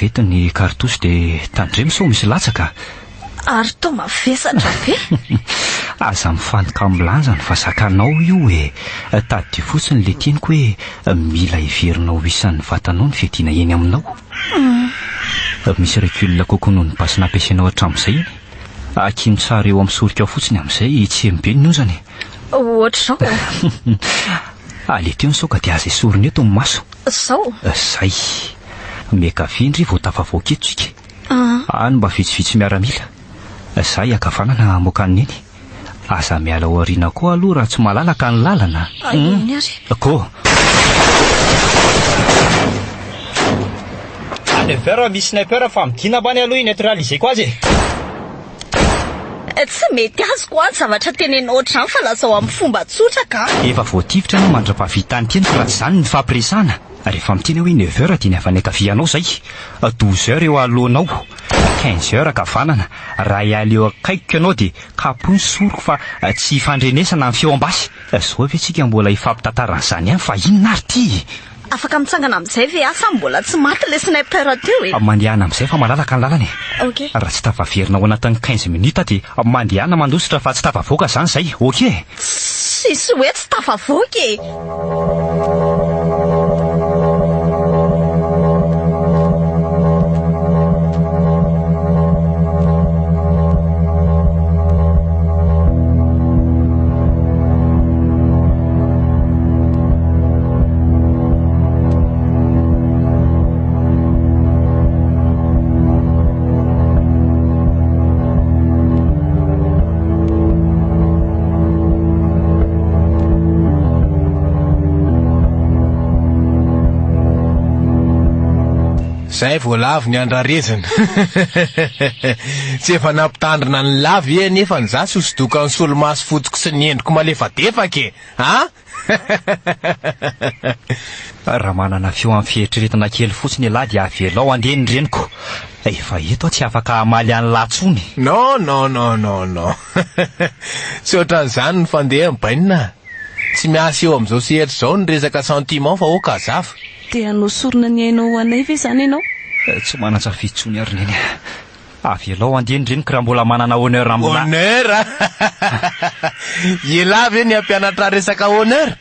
Reto ny kartosy dia tandremo sao misy latsaka. Ary tao mavesatra be. Aza mifantoka milanjany fa zakanao io e. Tady fotsiny le tianiko hoe mila hiverinao isan'ny vatanao ny fiadiana eny aminao. Misy recul kokoa noho ny basy nampiasainao hatramin'izay iny. Akino tsara eo amin'ny sorika ao fotsiny amin'izay tsy embe ny onjany. Ohatr'izao. Le teo ny soka dia aza esoriny eto ny maso. Sao? Zay. Mekavindry vao tafavoaketo tsika. Any mba vitsivitsy miaramila. Zay akavanana mokany eny. Aza miala ao aoriana koa aloha raha tsy malalaka ny lalana. Iny ary. Ko. Sniper misy sniper fa midina bany aloha neutraliseko azy. Tsy mety azoko any zavatra tenenao ohatr'izany fa lasa ao amin'ny fomba tsotra ka. Efa voatifitra ianao mandra-pahavitany teny fa raha tsy izany ny fampiresana. Rehefa miteny hoe 9h dia ny avy ankavianao zay. 12h eo alohanao. 15h kavanana. Raha hiala eo akaikiko ianao dia kapony soroko fa tsy fandrenesana amin'ny feo ambasy. Zao ve tsika mbola ifampitantarana izany ihany fa inona ary ty? Afaka mitsangana amin'izay ve asa mbola tsy maty le sniper teo e. Mandehana amin'izay fa malalaka ny lalany. Ok. Raha tsy tafaverinao anatin'ny 15 minutes dia mandehana mandositra fa tsy tafavoaka izany zay. Ok. Sisy hoe tsy tafavoaka e. Zay voalavo ny andrarezina. Tsy efa nampitandrina ny lavy e nefa ny zasy hosodoko ny solomaso fotsiko sy ny endriko malefadefaka e. Raha manana feo amin'ny fieritreretana kely fotsiny lahy dia avelao andeha ny reniko. Efa eto tsy afaka amaly any latsony. Non. Tsy ohatran'izany ny fandeha mibainina. Tsy miasa eo amin'izao sehatra izao ny resaka sentiment fa oka zava. Dia nosorona ny ainao anay ve zany ianao? Tsy manan-tsafidy tsony ary neny. Avelao andeha ny reniko raha mbola manana honneur amina. Honneur? Ela ve ny ampianatra resaka honneur?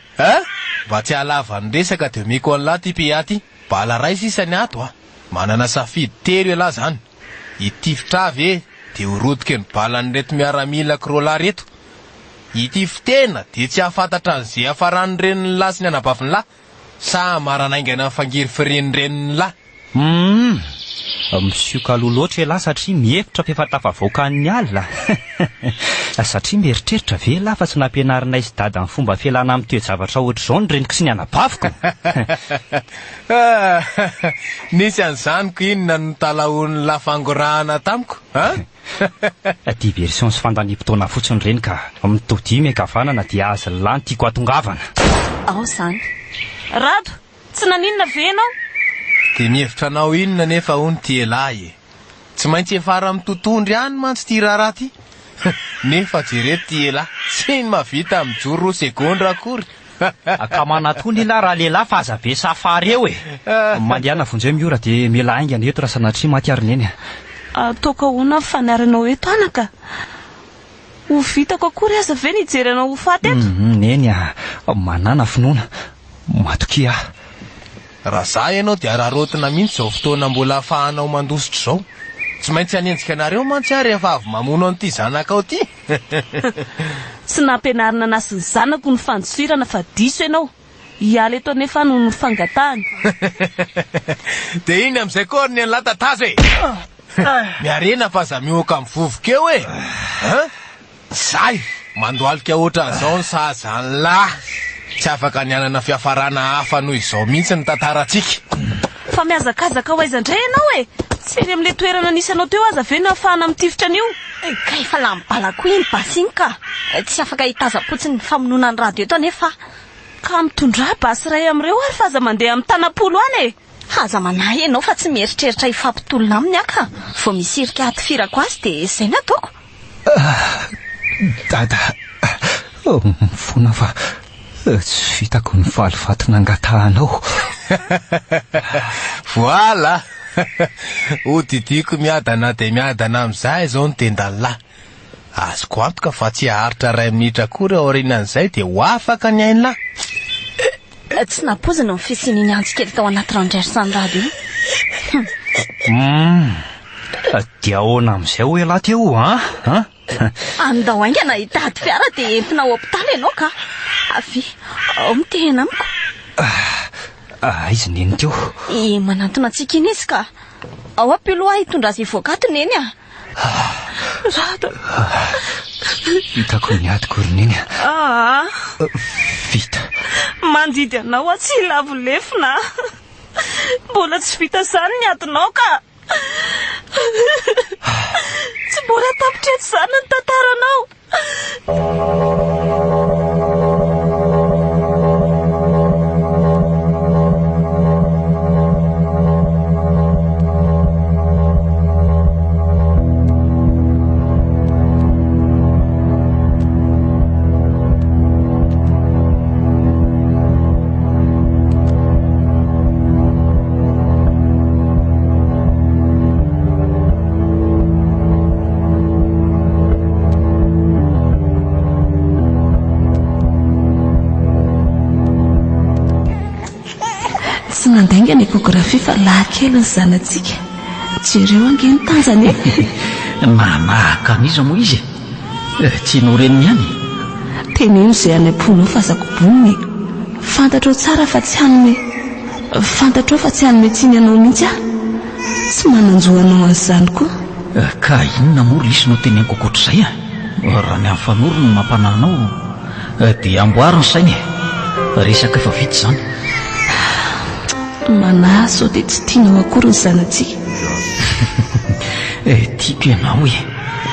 Mba tsy halava ny resaka dia miko an'lahy ty piaty. Bala ray sisany ato manana safidy telo ela zany. Itifitra avy dia horotoka ny balany reto miaramila krola reto. Itifitena dia tsy hafantatra an'izay afarany reniny lahy sy ny anabaviny lahy. Sa maranaingana fangiry fireniny reniny lahy. Misioka aloha loatra elahy satria mihevitra fa efa tafavoaka ny alina. Satria mieritreritra ve lahy fa tsy nampianarinay sy dada ny fomba fialana amin'ny toe-javatra ohatr'izao ny reniko sy ny anabaviko. Nisy an'izanyko inona ny talaon'ny lafangorahana tamiko? Ty version sy fandanimpotoana fotsiny reny ka mitodimy ankavanana dia aza lany tiako atongavana. Ao zany. Rado, tsy naninona ve ianao? Dia mihevitra anao inona nefa hony ty elahy e. Tsy maintsy efara amin'ny totondry ihany mantsy ty raharaha ty. Nefa jereto ty elahy tsy ny mavita mijoro 2 sekondra akory. Akamanatony lahy raha lehilahy fa aza be safary eo e. Mandehana vonjeo miora dia mila aingana eto raha sanatria maty ary neny. Ataoko ahoana fanaranao eto anaka? Ho vitako akory aza ve nijeranao ho faty eto? Neny manana finoana. Matoky Raha za ianao dia raharotina mihitsy zao fotoana mbola afahanao mandositra zao. Tsy maintsy hanenjika anareo mantsy ary rehefa avy mamono an'ity zanakao ty. Tsy nampianarina anazy ny zanako ny fandosirana fa diso ianao. Hiala eto anefa no ny fangatahany. Dia iny amin'izay koa ny an'la tatazo e. Miarena fa za mioka amin'ny vovokeo e. Zay mandoalika ohatran'izao ny sahazany lahy. Tsy afaka nianana fiafarana hafa noho izao mihitsy ny tantaratsika. Fa miazakazaka ho aiza indray ianao e. Tsy eny amin'ilay toerana nisy anao teo aza ve no ahafahana mitifitra an'io? Ka efa lambalako iny basiny ka. Tsy afaka hitaza-potsiny ny famonoana ny radio eto anefa. ka mitondra basy ray amin'ireo ary fa aza mandeha amin'ny tanam-polo any e. Aza manahy ianao fa tsy mieritreritra hifampitolona aminy aka. Vao misy irika atifirako azy dia izay no ataoko. Dada, mifona fa tsy vitako ny falifaty nangatahanao. Voilà. Odidiko miadana dia miadana amin'izay izao no tendalalahy. Azoko antoka fa tsy haharitra 2 minitra akory aorianan'izay dia ho afaka ny ainy lahy. Tsy napozina ny fisian'iny antsikely tao anaty Rangersan radio. Dia ahoana amin'izay hoe lahy teo, ha? Andao aingana hitady fiara dia entina ao hopitaly ianao ka. Avy, ao mitehena amiko. Izy neny teo. Manantona antsika iny izy ka. Ao ampiloha hitondra azy voakatony eny a. Hitako niadiko ry neny. Vita. Mandidy anao a tsy lavolefina. Mbola tsy vita izany ny adinao ka. Tsy mbola tapitreto izany ny tantaranao. Tsy mandainga ny ekografia fa lahakely ny zanantsika. Jereo ange ny tanjany. Manahaka an'iza moa izy. Tsy noreniny ihany. Teneno izay any am-ponao fa azakoboniny. Fantatrao tsara fa tsy hanome. Fantatrao fa tsy hanome tsiny anao mihitsy aho. Tsy mananjoanao an'izany koa. Ka inona moa lisy no teneniko akoatr'izay a? Raha ny hafanoro no mampananao dia amboary ny sainy. Resaka efa vita izany. Manaso dia tsy tianao akory ny zanantsika. Tiako ianao e.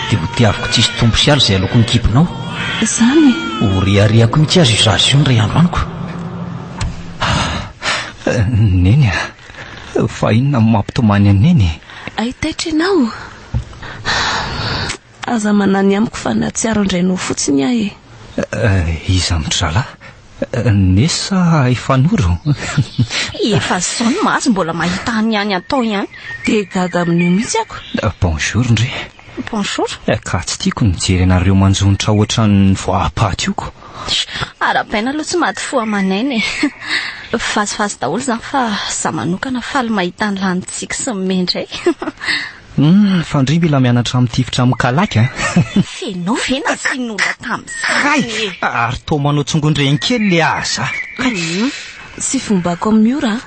Dia ho tiaviko tsisy tompo sy aly izay aloko ny kipinao. Izany ho riariako mihitsy azy io zazy io ny ray andro aniko. Neny fa inona mampitomany aneny? ahitaitra ianao. Aza manany amiko fa natsiaro indrainao fotsiny ahy e. Iza mitrala? Nesa ifanoro. Efa zao ny mahazo mbola mahita any any atao ihany. Dia gaga amin'io mihitsy ako. Bonjour ndre. Bonjour. Ka tsy tiako nijery anareo manjonitra ohatry ny voapaty io ko. Ara-paina aloha tsy maty fo amanainy. Fasifazy daholo zany fa za manokana faly mahita ny lanitsika sy mendray. Fandry mila mianatra mitifitra mikalaky Fenao vena sy nolona tamin'izay. Ary toa manao tsongon-dreny kely le aza. Sy fombako amin'ny ora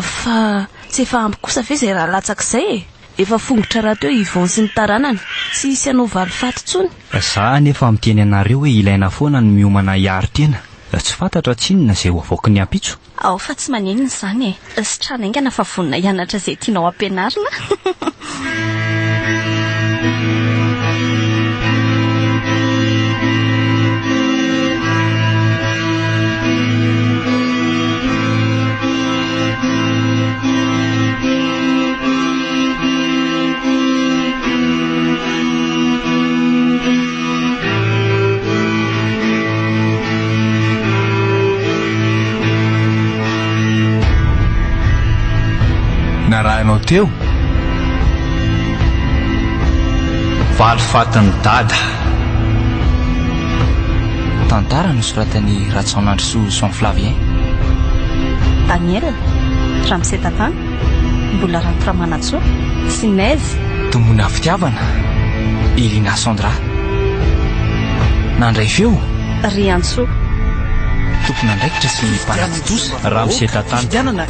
fa tsy efa ampy kosa ve izay raha latsak'izay e. Efa fongotra raha teo Ivon sy ny taranany. Tsy hisy anao valifaty tsony. Za nefa miteny anareo hoe ilaina foana ny miomana hiari-tena. Tsy fantatra tsinona izay ho avoaka ny ampitso. Ao fa tsy manenina izany e. Sitrana aingana fa vonina hianatra izay tianao ampianarina. Narahanao teo Valifatin'ny dada. Tantara nosoratany Ratsaonandrosoa Jean Flavien. Daniel Ramsey Tatana, mbola Ramanatsao, Sinez, Tomona fitiavana Elina Sandra. Nandray feo Riantso, tompona andraikitra sy mpanatitosa Ramsey Tatana.